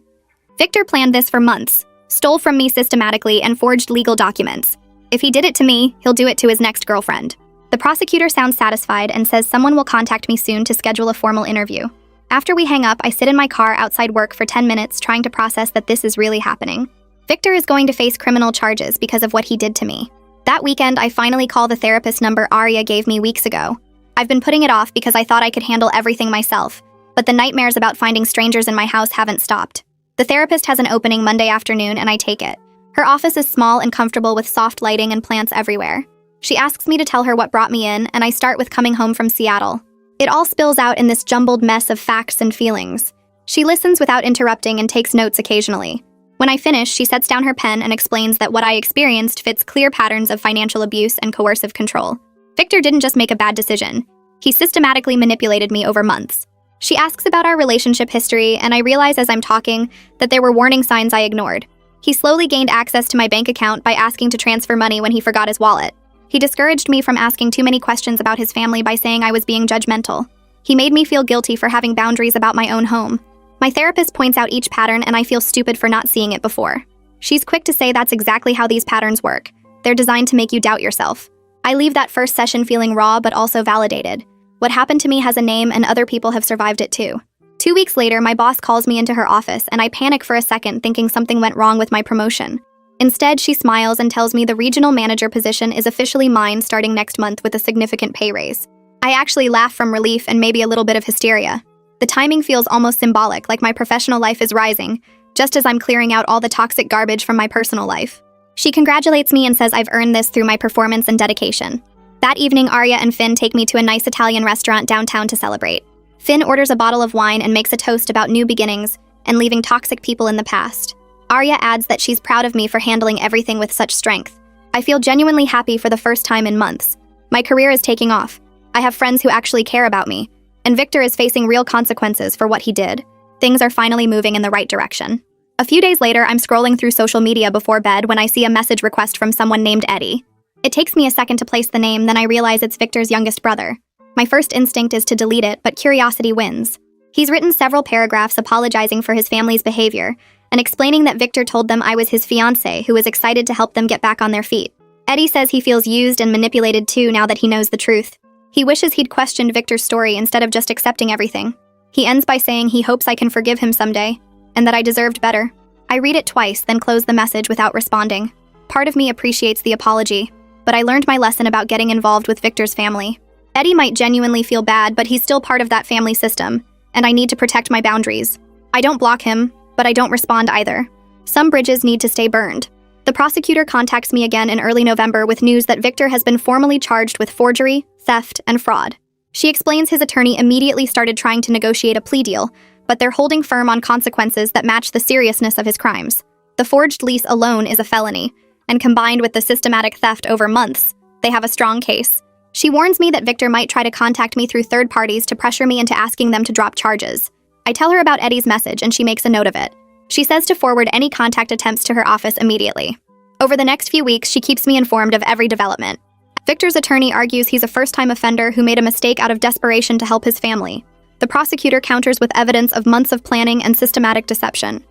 Victor planned this for months, stole from me systematically, and forged legal documents. If he did it to me, he'll do it to his next girlfriend. The prosecutor sounds satisfied and says someone will contact me soon to schedule a formal interview. After we hang up, I sit in my car outside work for 10 minutes trying to process that this is really happening. Victor is going to face criminal charges because of what he did to me. That weekend, I finally call the therapist number Arya gave me weeks ago. I've been putting it off because I thought I could handle everything myself, but the nightmares about finding strangers in my house haven't stopped. The therapist has an opening Monday afternoon, and I take it. Her office is small and comfortable with soft lighting and plants everywhere. She asks me to tell her what brought me in, and I start with coming home from Seattle. It all spills out in this jumbled mess of facts and feelings. She listens without interrupting and takes notes occasionally. When I finish, she sets down her pen and explains that what I experienced fits clear patterns of financial abuse and coercive control. Victor didn't just make a bad decision. He systematically manipulated me over months. She asks about our relationship history, and I realize as I'm talking that there were warning signs I ignored. He slowly gained access to my bank account by asking to transfer money when he forgot his wallet. He discouraged me from asking too many questions about his family by saying I was being judgmental. He made me feel guilty for having boundaries about my own home. My therapist points out each pattern, and I feel stupid for not seeing it before. She's quick to say that's exactly how these patterns work. They're designed to make you doubt yourself. I leave that first session feeling raw but also validated. What happened to me has a name, and other people have survived it too. 2 weeks later, my boss calls me into her office, and I panic for a second thinking something went wrong with my promotion. Instead, she smiles and tells me the regional manager position is officially mine starting next month with a significant pay raise. I actually laugh from relief and maybe a little bit of hysteria. The timing feels almost symbolic, like my professional life is rising, just as I'm clearing out all the toxic garbage from my personal life. She congratulates me and says I've earned this through my performance and dedication. That evening, Arya and Finn take me to a nice Italian restaurant downtown to celebrate. Finn orders a bottle of wine and makes a toast about new beginnings and leaving toxic people in the past. Arya adds that she's proud of me for handling everything with such strength. I feel genuinely happy for the first time in months. My career is taking off. I have friends who actually care about me, and Victor is facing real consequences for what he did. Things are finally moving in the right direction. A few days later, I'm scrolling through social media before bed when I see a message request from someone named Eddie. It takes me a second to place the name, then I realize it's Victor's youngest brother. My first instinct is to delete it, but curiosity wins. He's written several paragraphs apologizing for his family's behavior and explaining that Victor told them I was his fiancé who was excited to help them get back on their feet. Eddie says he feels used and manipulated too now that he knows the truth. He wishes he'd questioned Victor's story instead of just accepting everything. He ends by saying he hopes I can forgive him someday, and that I deserved better. I read it twice, then close the message without responding. Part of me appreciates the apology, but I learned my lesson about getting involved with Victor's family. Eddie might genuinely feel bad, but he's still part of that family system, and I need to protect my boundaries. I don't block him, but I don't respond either. Some bridges need to stay burned. The prosecutor contacts me again in early November with news that Victor has been formally charged with forgery, theft, and fraud. She explains his attorney immediately started trying to negotiate a plea deal, but they're holding firm on consequences that match the seriousness of his crimes. The forged lease alone is a felony, and combined with the systematic theft over months, they have a strong case. She warns me that Victor might try to contact me through third parties to pressure me into asking them to drop charges. I tell her about Eddie's message, and she makes a note of it. She says to forward any contact attempts to her office immediately. Over the next few weeks, she keeps me informed of every development. Victor's attorney argues he's a first-time offender who made a mistake out of desperation to help his family. The prosecutor counters with evidence of months of planning and systematic deception.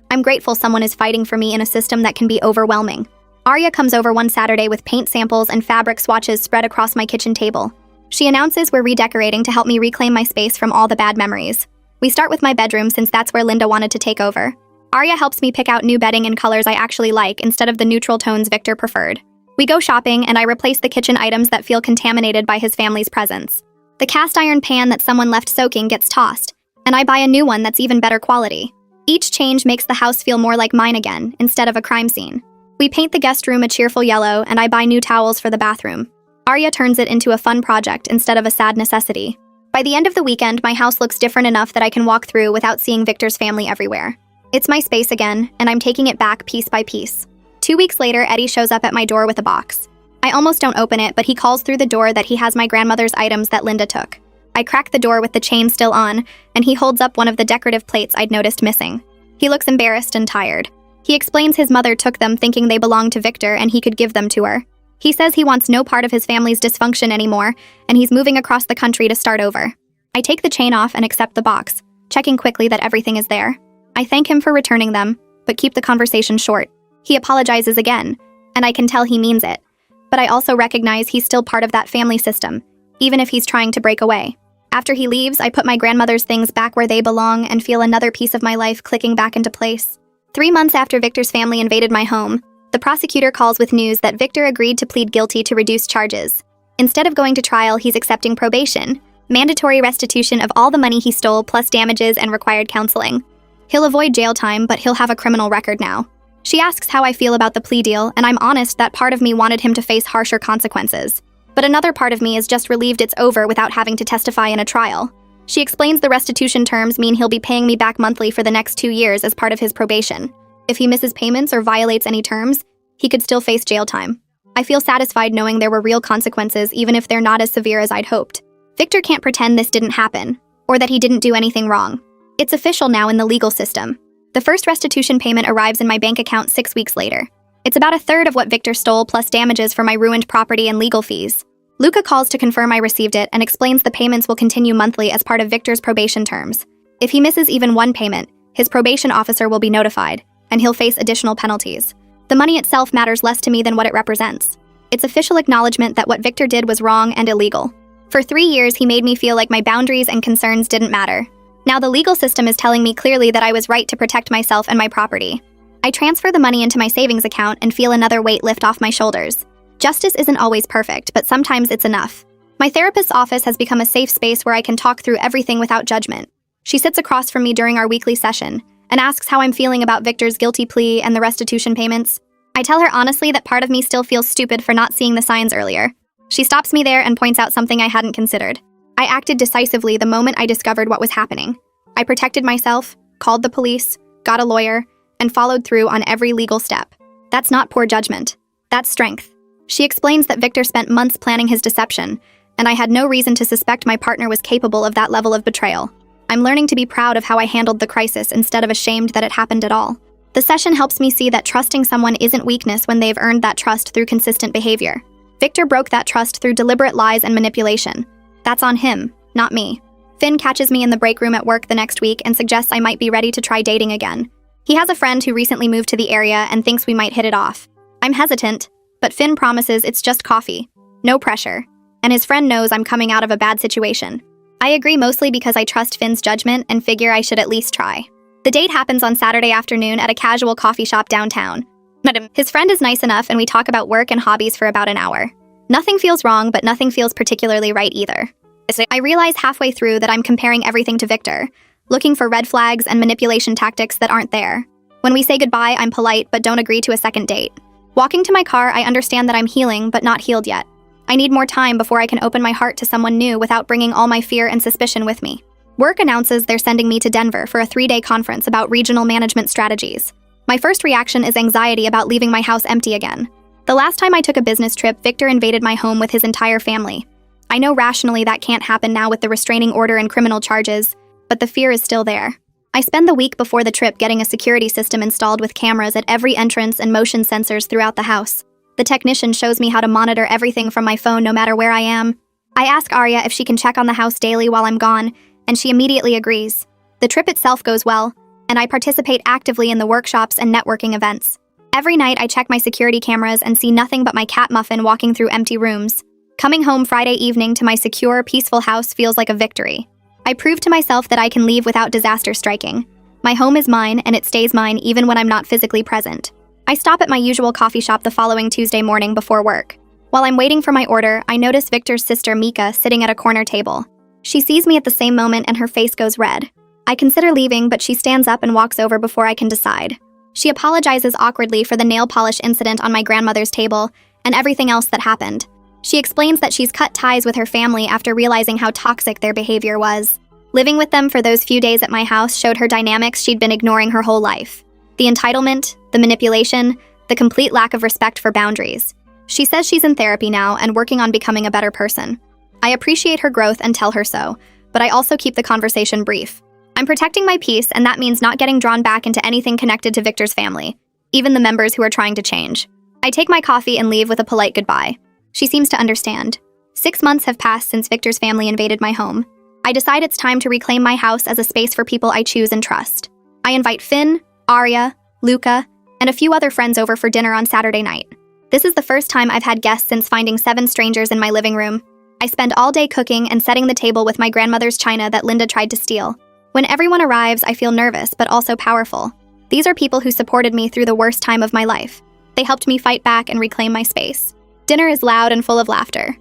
I'm grateful someone is fighting for me in a system that can be overwhelming. Arya comes over one Saturday with paint samples and fabric swatches spread across my kitchen table. She announces we're redecorating to help me reclaim my space from all the bad memories. We start with my bedroom since that's where Linda wanted to take over. Arya helps me pick out new bedding in colors I actually like instead of the neutral tones Victor preferred. We go shopping and I replace the kitchen items that feel contaminated by his family's presence. The cast iron pan that someone left soaking gets tossed, and I buy a new one that's even better quality. Each change makes the house feel more like mine again, instead of a crime scene. We paint the guest room a cheerful yellow, and I buy new towels for the bathroom. Arya turns it into a fun project instead of a sad necessity. By the end of the weekend, my house looks different enough that I can walk through without seeing Victor's family everywhere. It's my space again, and I'm taking it back piece by piece. 2 weeks later, Eddie shows up at my door with a box. I almost don't open it, but he calls through the door that he has my grandmother's items that Linda took. I crack the door with the chain still on, and he holds up one of the decorative plates I'd noticed missing. He looks embarrassed and tired. He explains his mother took them thinking they belonged to Victor and he could give them to her. He says he wants no part of his family's dysfunction anymore, and he's moving across the country to start over. I take the chain off and accept the box, checking quickly that everything is there. I thank him for returning them, but keep the conversation short. He apologizes again, and I can tell he means it. But I also recognize he's still part of that family system, even if he's trying to break away. After he leaves, I put my grandmother's things back where they belong and feel another piece of my life clicking back into place. 3 months after Victor's family invaded my home, the prosecutor calls with news that Victor agreed to plead guilty to reduced charges. Instead of going to trial, he's accepting probation, mandatory restitution of all the money he stole plus damages and required counseling. He'll avoid jail time, but he'll have a criminal record now. She asks how I feel about the plea deal, and I'm honest that part of me wanted him to face harsher consequences. But another part of me is just relieved it's over without having to testify in a trial. She explains the restitution terms mean he'll be paying me back monthly for the next 2 years as part of his probation. If he misses payments or violates any terms, he could still face jail time. I feel satisfied knowing there were real consequences even if they're not as severe as I'd hoped. Victor can't pretend this didn't happen, or that he didn't do anything wrong. It's official now in the legal system. The first restitution payment arrives in my bank account 6 weeks later. It's about a third of what Victor stole plus damages for my ruined property and legal fees. Luca calls to confirm I received it and explains the payments will continue monthly as part of Victor's probation terms. If he misses even one payment, his probation officer will be notified, and he'll face additional penalties. The money itself matters less to me than what it represents. It's official acknowledgement that what Victor did was wrong and illegal. For 3 years, he made me feel like my boundaries and concerns didn't matter. Now the legal system is telling me clearly that I was right to protect myself and my property. I transfer the money into my savings account and feel another weight lift off my shoulders. Justice isn't always perfect, but sometimes it's enough. My therapist's office has become a safe space where I can talk through everything without judgment. She sits across from me during our weekly session and asks how I'm feeling about Victor's guilty plea and the restitution payments. I tell her honestly that part of me still feels stupid for not seeing the signs earlier. She stops me there and points out something I hadn't considered. I acted decisively the moment I discovered what was happening. I protected myself, called the police, got a lawyer, and followed through on every legal step. That's not poor judgment. That's strength. She explains that Victor spent months planning his deception, and I had no reason to suspect my partner was capable of that level of betrayal. I'm learning to be proud of how I handled the crisis instead of ashamed that it happened at all. The session helps me see that trusting someone isn't weakness when they've earned that trust through consistent behavior. Victor broke that trust through deliberate lies and manipulation. That's on him, not me. Finn catches me in the break room at work the next week and suggests I might be ready to try dating again. He has a friend who recently moved to the area and thinks we might hit it off. I'm hesitant, but Finn promises it's just coffee, no pressure, and his friend knows I'm coming out of a bad situation. I agree mostly because I trust Finn's judgment and figure I should at least try. The date happens on Saturday afternoon at a casual coffee shop downtown. His friend is nice enough and we talk about work and hobbies for about an hour. Nothing feels wrong, but nothing feels particularly right either. I realize halfway through that I'm comparing everything to Victor, looking for red flags and manipulation tactics that aren't there. When we say goodbye, I'm polite but don't agree to a second date. Walking to my car, I understand that I'm healing but not healed yet. I need more time before I can open my heart to someone new without bringing all my fear and suspicion with me. Work announces they're sending me to Denver for a 3-day conference about regional management strategies. My first reaction is anxiety about leaving my house empty again. The last time I took a business trip, Victor invaded my home with his entire family. I know rationally that can't happen now with the restraining order and criminal charges, but the fear is still there. I spend the week before the trip getting a security system installed with cameras at every entrance and motion sensors throughout the house. The technician shows me how to monitor everything from my phone no matter where I am. I ask Arya if she can check on the house daily while I'm gone, and she immediately agrees. The trip itself goes well, and I participate actively in the workshops and networking events. Every night I check my security cameras and see nothing but my cat Muffin walking through empty rooms. Coming home Friday evening to my secure, peaceful house feels like a victory. I proved to myself that I can leave without disaster striking. My home is mine, and it stays mine even when I'm not physically present. I stop at my usual coffee shop the following Tuesday morning before work. While I'm waiting for my order, I notice Victor's sister Mika sitting at a corner table. She sees me at the same moment and her face goes red. I consider leaving, but she stands up and walks over before I can decide. She apologizes awkwardly for the nail polish incident on my grandmother's table and everything else that happened. She explains that she's cut ties with her family after realizing how toxic their behavior was. Living with them for those few days at my house showed her dynamics she'd been ignoring her whole life. The entitlement, the manipulation, the complete lack of respect for boundaries. She says she's in therapy now and working on becoming a better person. I appreciate her growth and tell her so, but I also keep the conversation brief. I'm protecting my peace, and that means not getting drawn back into anything connected to Victor's family, even the members who are trying to change. I take my coffee and leave with a polite goodbye. She seems to understand. 6 months have passed since Victor's family invaded my home. I decide it's time to reclaim my house as a space for people I choose and trust. I invite Finn, Arya, Luca, and a few other friends over for dinner on Saturday night. This is the first time I've had guests since finding 7 strangers in my living room. I spend all day cooking and setting the table with my grandmother's china that Linda tried to steal. When everyone arrives, I feel nervous but also powerful. These are people who supported me through the worst time of my life. They helped me fight back and reclaim my space. Dinner is loud and full of laughter.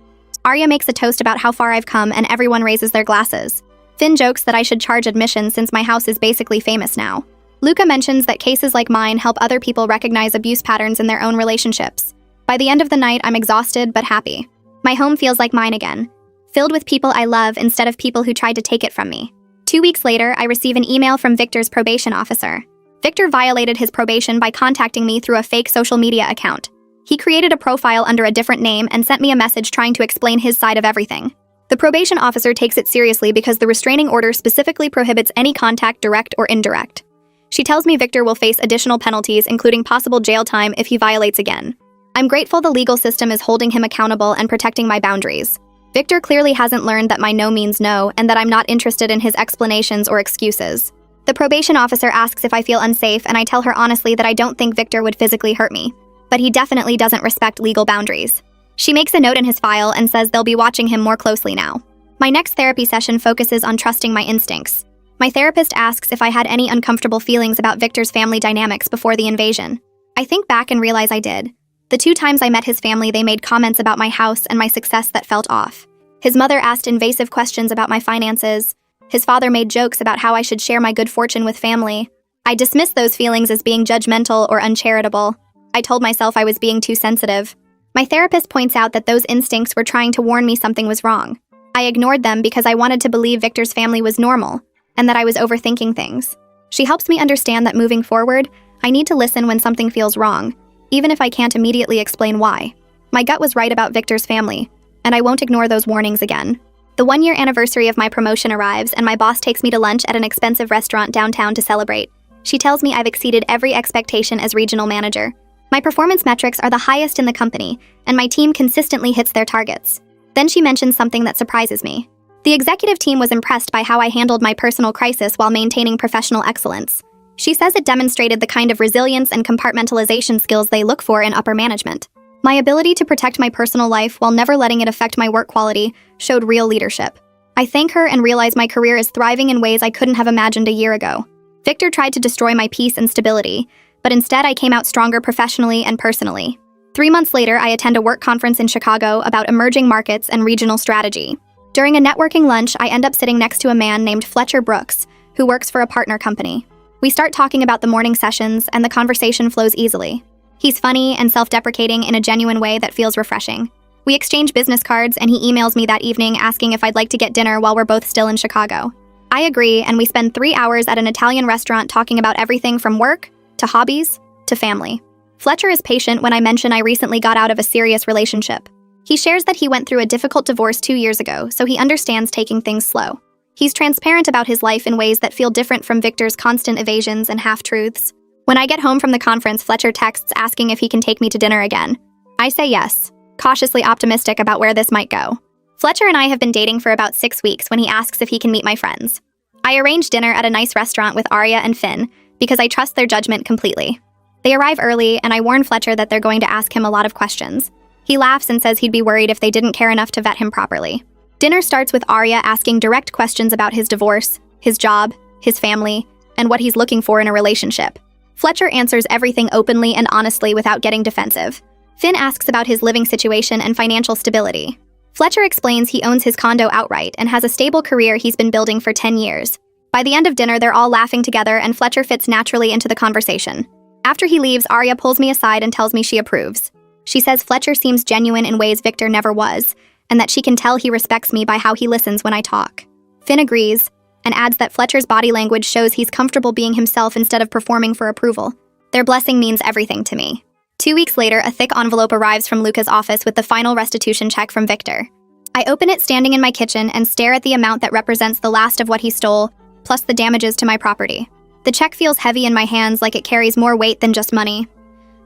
Arya makes a toast about how far I've come and everyone raises their glasses. Finn jokes that I should charge admission since my house is basically famous now. Luca mentions that cases like mine help other people recognize abuse patterns in their own relationships. By the end of the night, I'm exhausted but happy. My home feels like mine again, filled with people I love instead of people who tried to take it from me. 2 weeks later, I receive an email from Victor's probation officer. Victor violated his probation by contacting me through a fake social media account. He created a profile under a different name and sent me a message trying to explain his side of everything. The probation officer takes it seriously because the restraining order specifically prohibits any contact, direct or indirect. She tells me Victor will face additional penalties, including possible jail time if he violates again. I'm grateful the legal system is holding him accountable and protecting my boundaries. Victor clearly hasn't learned that my no means no and that I'm not interested in his explanations or excuses. The probation officer asks if I feel unsafe, and I tell her honestly that I don't think Victor would physically hurt me, but he definitely doesn't respect legal boundaries. She makes a note in his file and says they'll be watching him more closely now. My next therapy session focuses on trusting my instincts. My therapist asks if I had any uncomfortable feelings about Victor's family dynamics before the invasion. I think back and realize I did. The 2 times I met his family, they made comments about my house and my success that felt off. His mother asked invasive questions about my finances. His father made jokes about how I should share my good fortune with family. I dismissed those feelings as being judgmental or uncharitable. I told myself I was being too sensitive. My therapist points out that those instincts were trying to warn me something was wrong. I ignored them because I wanted to believe Victor's family was normal and that I was overthinking things. She helps me understand that moving forward, I need to listen when something feels wrong, even if I can't immediately explain why. My gut was right about Victor's family, and I won't ignore those warnings again. The 1-year anniversary of my promotion arrives, and my boss takes me to lunch at an expensive restaurant downtown to celebrate. She tells me I've exceeded every expectation as regional manager. My performance metrics are the highest in the company, and my team consistently hits their targets. Then she mentions something that surprises me. The executive team was impressed by how I handled my personal crisis while maintaining professional excellence. She says it demonstrated the kind of resilience and compartmentalization skills they look for in upper management. My ability to protect my personal life while never letting it affect my work quality showed real leadership. I thank her and realize my career is thriving in ways I couldn't have imagined a year ago. Victor tried to destroy my peace and stability, but instead I came out stronger professionally and personally. 3 months later, I attend a work conference in Chicago about emerging markets and regional strategy. During a networking lunch, I end up sitting next to a man named Fletcher Brooks, who works for a partner company. We start talking about the morning sessions, and the conversation flows easily. He's funny and self-deprecating in a genuine way that feels refreshing. We exchange business cards, and he emails me that evening asking if I'd like to get dinner while we're both still in Chicago. I agree, and we spend 3 hours at an Italian restaurant talking about everything from work, to hobbies, to family. Fletcher is patient when I mention I recently got out of a serious relationship. He shares that he went through a difficult divorce 2 years ago, so he understands taking things slow. He's transparent about his life in ways that feel different from Victor's constant evasions and half-truths. When I get home from the conference, Fletcher texts asking if he can take me to dinner again. I say yes, cautiously optimistic about where this might go. Fletcher and I have been dating for about 6 weeks when he asks if he can meet my friends. I arrange dinner at a nice restaurant with Arya and Finn because I trust their judgment completely. They arrive early, and I warn Fletcher that they're going to ask him a lot of questions. He laughs and says he'd be worried if they didn't care enough to vet him properly. Dinner starts with Arya asking direct questions about his divorce, his job, his family, and what he's looking for in a relationship. Fletcher answers everything openly and honestly without getting defensive. Finn asks about his living situation and financial stability. Fletcher explains he owns his condo outright and has a stable career he's been building for 10 years. By the end of dinner, they're all laughing together and Fletcher fits naturally into the conversation. After he leaves, Arya pulls me aside and tells me she approves. She says Fletcher seems genuine in ways Victor never was, and that she can tell he respects me by how he listens when I talk. Finn agrees, and adds that Fletcher's body language shows he's comfortable being himself instead of performing for approval. Their blessing means everything to me. 2 weeks later, a thick envelope arrives from Luca's office with the final restitution check from Victor. I open it standing in my kitchen and stare at the amount that represents the last of what he stole, plus the damages to my property. The check feels heavy in my hands, like it carries more weight than just money.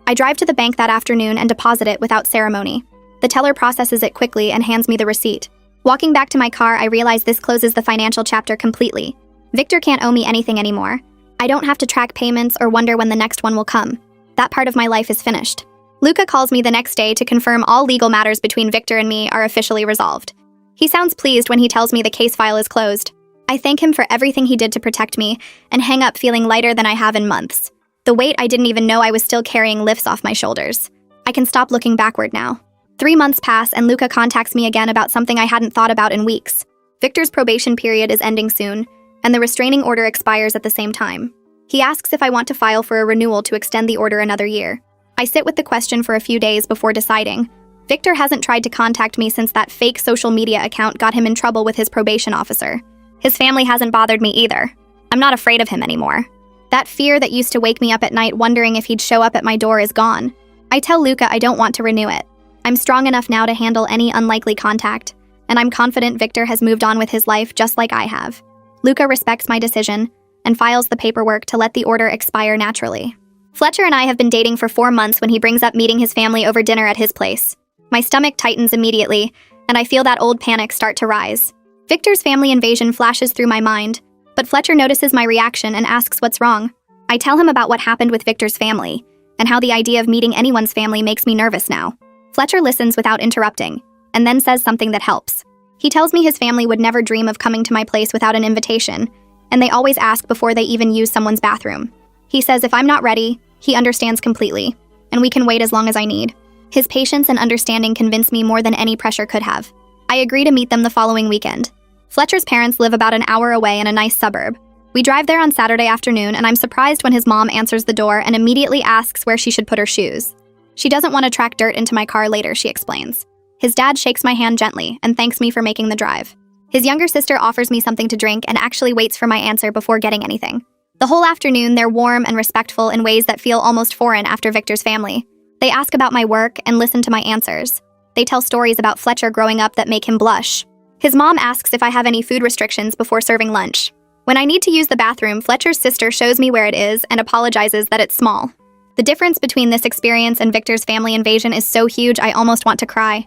I drive to the bank that afternoon and deposit it without ceremony. The teller processes it quickly and hands me the receipt. Walking back to my car, I realize this closes the financial chapter completely. Victor can't owe me anything anymore. I don't have to track payments or wonder when the next one will come. That part of my life is finished. Luca calls me the next day to confirm all legal matters between Victor and me are officially resolved. He sounds pleased when he tells me the case file is closed. I thank him for everything he did to protect me and hang up feeling lighter than I have in months. The weight I didn't even know I was still carrying lifts off my shoulders. I can stop looking backward now. 3 months pass and Luca contacts me again about something I hadn't thought about in weeks. Victor's probation period is ending soon, and the restraining order expires at the same time. He asks if I want to file for a renewal to extend the order another year. I sit with the question for a few days before deciding. Victor hasn't tried to contact me since that fake social media account got him in trouble with his probation officer. His family hasn't bothered me either. I'm not afraid of him anymore. That fear that used to wake me up at night wondering if he'd show up at my door is gone. I tell Luca I don't want to renew it. I'm strong enough now to handle any unlikely contact, and I'm confident Victor has moved on with his life just like I have. Luca respects my decision and files the paperwork to let the order expire naturally. Fletcher and I have been dating for 4 months when he brings up meeting his family over dinner at his place. My stomach tightens immediately, and I feel that old panic start to rise. Victor's family invasion flashes through my mind, but Fletcher notices my reaction and asks what's wrong. I tell him about what happened with Victor's family, and how the idea of meeting anyone's family makes me nervous now. Fletcher listens without interrupting, and then says something that helps. He tells me his family would never dream of coming to my place without an invitation, and they always ask before they even use someone's bathroom. He says if I'm not ready, he understands completely, and we can wait as long as I need. His patience and understanding convince me more than any pressure could have. I agree to meet them the following weekend. Fletcher's parents live about an hour away in a nice suburb. We drive there on Saturday afternoon, and I'm surprised when his mom answers the door and immediately asks where she should put her shoes. She doesn't want to track dirt into my car later, she explains. His dad shakes my hand gently and thanks me for making the drive. His younger sister offers me something to drink and actually waits for my answer before getting anything. The whole afternoon, they're warm and respectful in ways that feel almost foreign after Victor's family. They ask about my work and listen to my answers. They tell stories about Fletcher growing up that make him blush. His mom asks if I have any food restrictions before serving lunch. When I need to use the bathroom, Fletcher's sister shows me where it is and apologizes that it's small. The difference between this experience and Victor's family invasion is so huge I almost want to cry.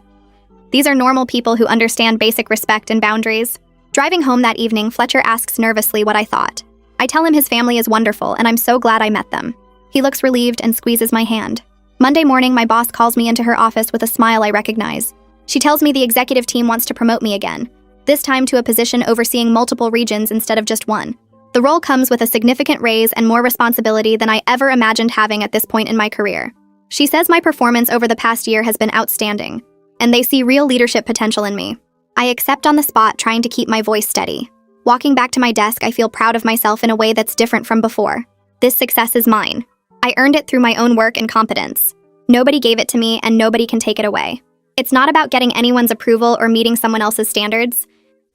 These are normal people who understand basic respect and boundaries. Driving home that evening, Fletcher asks nervously what I thought. I tell him his family is wonderful and I'm so glad I met them. He looks relieved and squeezes my hand. Monday morning, my boss calls me into her office with a smile I recognize. She tells me the executive team wants to promote me again, this time to a position overseeing multiple regions instead of just one. The role comes with a significant raise and more responsibility than I ever imagined having at this point in my career. She says my performance over the past year has been outstanding, and they see real leadership potential in me. I accept on the spot, trying to keep my voice steady. Walking back to my desk, I feel proud of myself in a way that's different from before. This success is mine. I earned it through my own work and competence. Nobody gave it to me, and nobody can take it away. It's not about getting anyone's approval or meeting someone else's standards.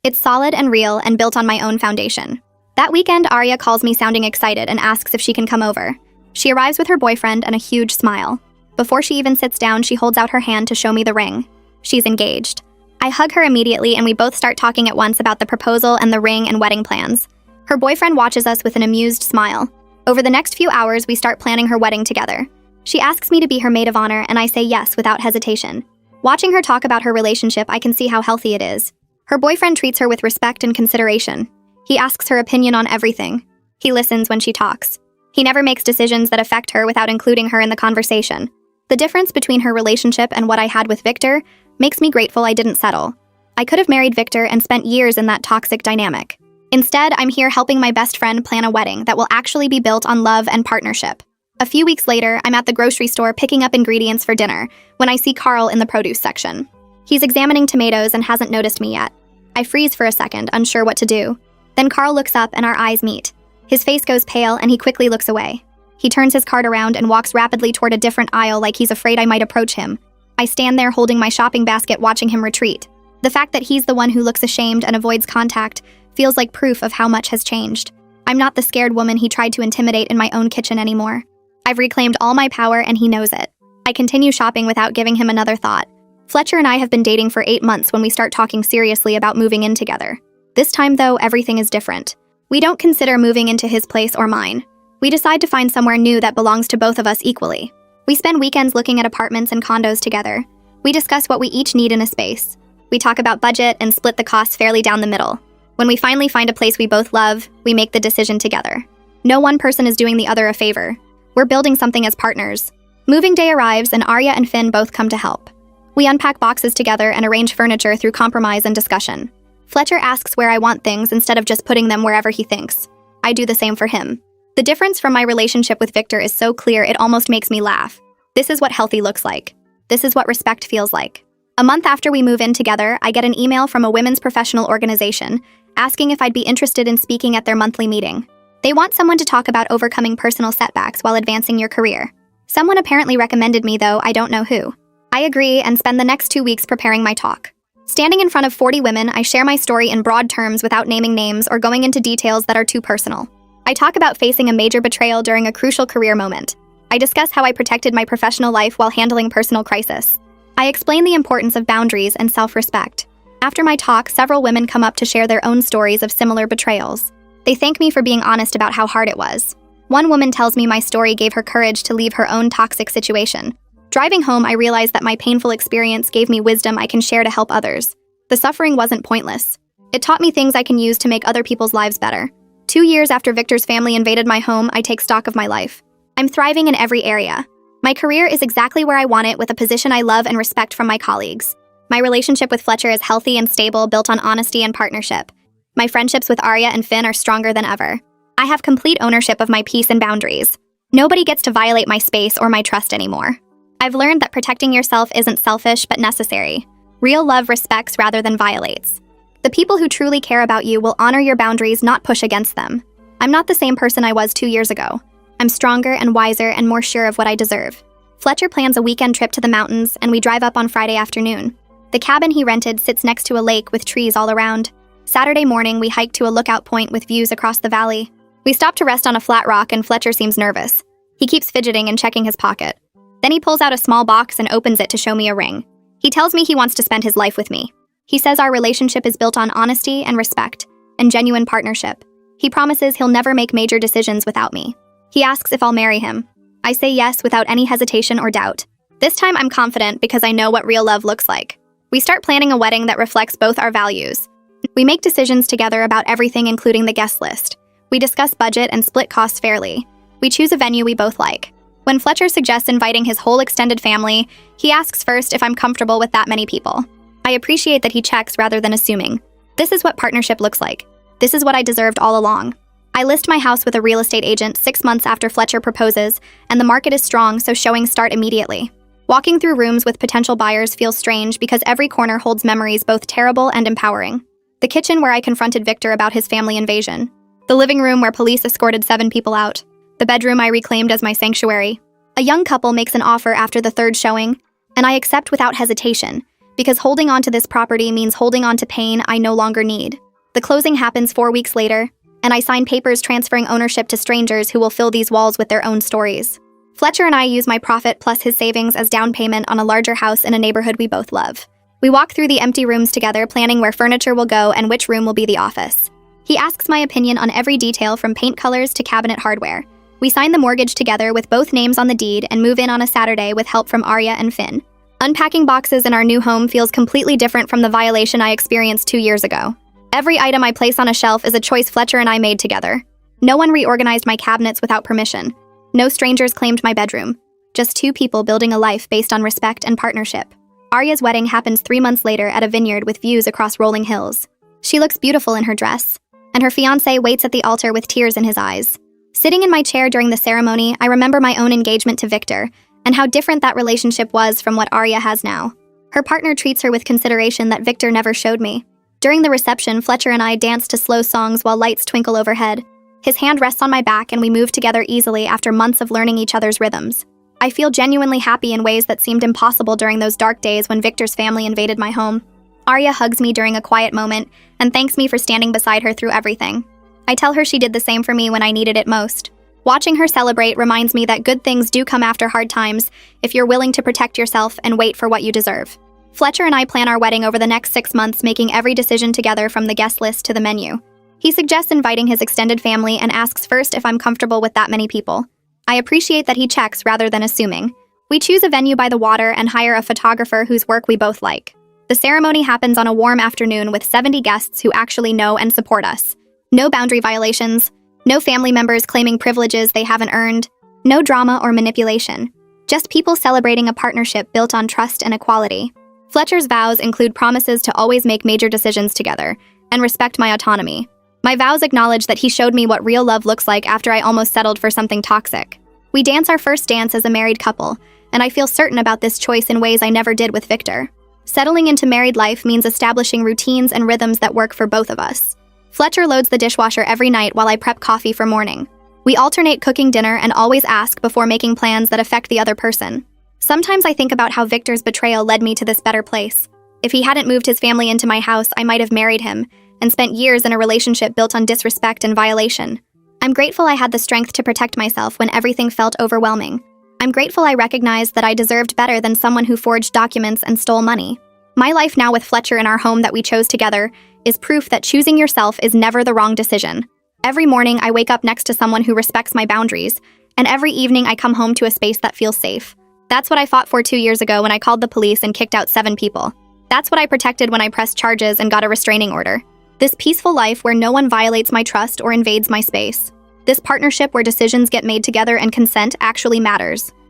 It's solid and real and built on my own foundation. That weekend, Arya calls me sounding excited and asks if she can come over. She arrives with her boyfriend and a huge smile. Before she even sits down, she holds out her hand to show me the ring. She's engaged. I hug her immediately and we both start talking at once about the proposal and the ring and wedding plans. Her boyfriend watches us with an amused smile. Over the next few hours, we start planning her wedding together. She asks me to be her maid of honor and I say yes without hesitation. Watching her talk about her relationship, I can see how healthy it is. Her boyfriend treats her with respect and consideration. He asks her opinion on everything. He listens when she talks. He never makes decisions that affect her without including her in the conversation. The difference between her relationship and what I had with Victor makes me grateful I didn't settle. I could have married Victor and spent years in that toxic dynamic. Instead, I'm here helping my best friend plan a wedding that will actually be built on love and partnership. A few weeks later, I'm at the grocery store picking up ingredients for dinner when I see Carl in the produce section. He's examining tomatoes and hasn't noticed me yet. I freeze for a second, unsure what to do. Then Carl looks up and our eyes meet. His face goes pale and he quickly looks away. He turns his cart around and walks rapidly toward a different aisle like he's afraid I might approach him. I stand there holding my shopping basket watching him retreat. The fact that he's the one who looks ashamed and avoids contact feels like proof of how much has changed. I'm not the scared woman he tried to intimidate in my own kitchen anymore. I've reclaimed all my power and he knows it. I continue shopping without giving him another thought. Fletcher and I have been dating for 8 months when we start talking seriously about moving in together. This time, though, everything is different. We don't consider moving into his place or mine. We decide to find somewhere new that belongs to both of us equally. We spend weekends looking at apartments and condos together. We discuss what we each need in a space. We talk about budget and split the costs fairly down the middle. When we finally find a place we both love, we make the decision together. No one person is doing the other a favor. We're building something as partners. Moving day arrives and Arya and Finn both come to help. We unpack boxes together and arrange furniture through compromise and discussion. Fletcher asks where I want things instead of just putting them wherever he thinks. I do the same for him. The difference from my relationship with Victor is so clear it almost makes me laugh. This is what healthy looks like. This is what respect feels like. A month after we move in together, I get an email from a women's professional organization asking if I'd be interested in speaking at their monthly meeting. They want someone to talk about overcoming personal setbacks while advancing your career. Someone apparently recommended me, though I don't know who. I agree and spend the next 2 weeks preparing my talk. Standing in front of 40 women, I share my story in broad terms without naming names or going into details that are too personal. I talk about facing a major betrayal during a crucial career moment. I discuss how I protected my professional life while handling personal crisis. I explain the importance of boundaries and self-respect. After my talk, several women come up to share their own stories of similar betrayals. They thank me for being honest about how hard it was. One woman tells me my story gave her courage to leave her own toxic situation. Driving home, I realized that my painful experience gave me wisdom I can share to help others. The suffering wasn't pointless. It taught me things I can use to make other people's lives better. 2 years after Victor's family invaded my home, I take stock of my life. I'm thriving in every area. My career is exactly where I want it, with a position I love and respect from my colleagues. My relationship with Fletcher is healthy and stable, built on honesty and partnership. My friendships with Arya and Finn are stronger than ever. I have complete ownership of my peace and boundaries. Nobody gets to violate my space or my trust anymore. I've learned that protecting yourself isn't selfish but necessary. Real love respects rather than violates. The people who truly care about you will honor your boundaries, not push against them. I'm not the same person I was 2 years ago. I'm stronger and wiser and more sure of what I deserve. Fletcher plans a weekend trip to the mountains, and we drive up on Friday afternoon. The cabin he rented sits next to a lake with trees all around. Saturday morning, we hike to a lookout point with views across the valley. We stop to rest on a flat rock, and Fletcher seems nervous. He keeps fidgeting and checking his pocket. Then he pulls out a small box and opens it to show me a ring. He tells me he wants to spend his life with me. He says our relationship is built on honesty and respect, and genuine partnership. He promises he'll never make major decisions without me. He asks if I'll marry him. I say yes without any hesitation or doubt. This time I'm confident because I know what real love looks like. We start planning a wedding that reflects both our values. We make decisions together about everything, including the guest list. We discuss budget and split costs fairly. We choose a venue we both like. When Fletcher suggests inviting his whole extended family, he asks first if I'm comfortable with that many people. I appreciate that he checks rather than assuming. This is what partnership looks like. This is what I deserved all along. I list my house with a real estate agent 6 months after Fletcher proposes, and the market is strong, so showings start immediately. Walking through rooms with potential buyers feels strange because every corner holds memories both terrible and empowering. The kitchen where I confronted Victor about his family invasion. The living room where police escorted 7 people out. The bedroom I reclaimed as my sanctuary. A young couple makes an offer after the 3rd showing, and I accept without hesitation, because holding on to this property means holding on to pain I no longer need. The closing happens 4 weeks later, and I sign papers transferring ownership to strangers who will fill these walls with their own stories. Fletcher and I use my profit plus his savings as down payment on a larger house in a neighborhood we both love. We walk through the empty rooms together, planning where furniture will go and which room will be the office. He asks my opinion on every detail from paint colors to cabinet hardware. We sign the mortgage together with both names on the deed and move in on a Saturday with help from Arya and Finn. Unpacking boxes in our new home feels completely different from the violation I experienced 2 years ago. Every item I place on a shelf is a choice Fletcher and I made together. No one reorganized my cabinets without permission. No strangers claimed my bedroom. just two people building a life based on respect and partnership. Arya's wedding happens 3 months later at a vineyard with views across rolling hills. She looks beautiful in her dress, and her fiancé waits at the altar with tears in his eyes. Sitting in my chair during the ceremony, I remember my own engagement to Victor, and how different that relationship was from what Arya has now. Her partner treats her with consideration that Victor never showed me. During the reception, Fletcher and I dance to slow songs while lights twinkle overhead. His hand rests on my back and we move together easily after months of learning each other's rhythms. I feel genuinely happy in ways that seemed impossible during those dark days when Victor's family invaded my home. Arya hugs me during a quiet moment and thanks me for standing beside her through everything. I tell her she did the same for me when I needed it most. Watching her celebrate reminds me that good things do come after hard times if you're willing to protect yourself and wait for what you deserve. Fletcher and I plan our wedding over the next 6 months, making every decision together from the guest list to the menu. He suggests inviting his extended family and asks first if I'm comfortable with that many people. I appreciate that he checks rather than assuming. We choose a venue by the water and hire a photographer whose work we both like. The ceremony happens on a warm afternoon with 70 guests who actually know and support us. No boundary violations, no family members claiming privileges they haven't earned, no drama or manipulation. Just people celebrating a partnership built on trust and equality. Fletcher's vows include promises to always make major decisions together and respect my autonomy. My vows acknowledge that he showed me what real love looks like after I almost settled for something toxic. We dance our first dance as a married couple, and I feel certain about this choice in ways I never did with Victor. Settling into married life means establishing routines and rhythms that work for both of us. Fletcher loads the dishwasher every night while I prep coffee for morning. We alternate cooking dinner and always ask before making plans that affect the other person. Sometimes I think about how Victor's betrayal led me to this better place. If he hadn't moved his family into my house, I might have married him and spent years in a relationship built on disrespect and violation. I'm grateful I had the strength to protect myself when everything felt overwhelming. I'm grateful I recognized that I deserved better than someone who forged documents and stole money. My life now with Fletcher in our home that we chose together is proof that choosing yourself is never the wrong decision. Every morning, I wake up next to someone who respects my boundaries, and every evening I come home to a space that feels safe. That's what I fought for 2 years ago when I called the police and kicked out 7 people. That's what I protected when I pressed charges and got a restraining order. This peaceful life where no one violates my trust or invades my space. This partnership where decisions get made together and consent actually matters.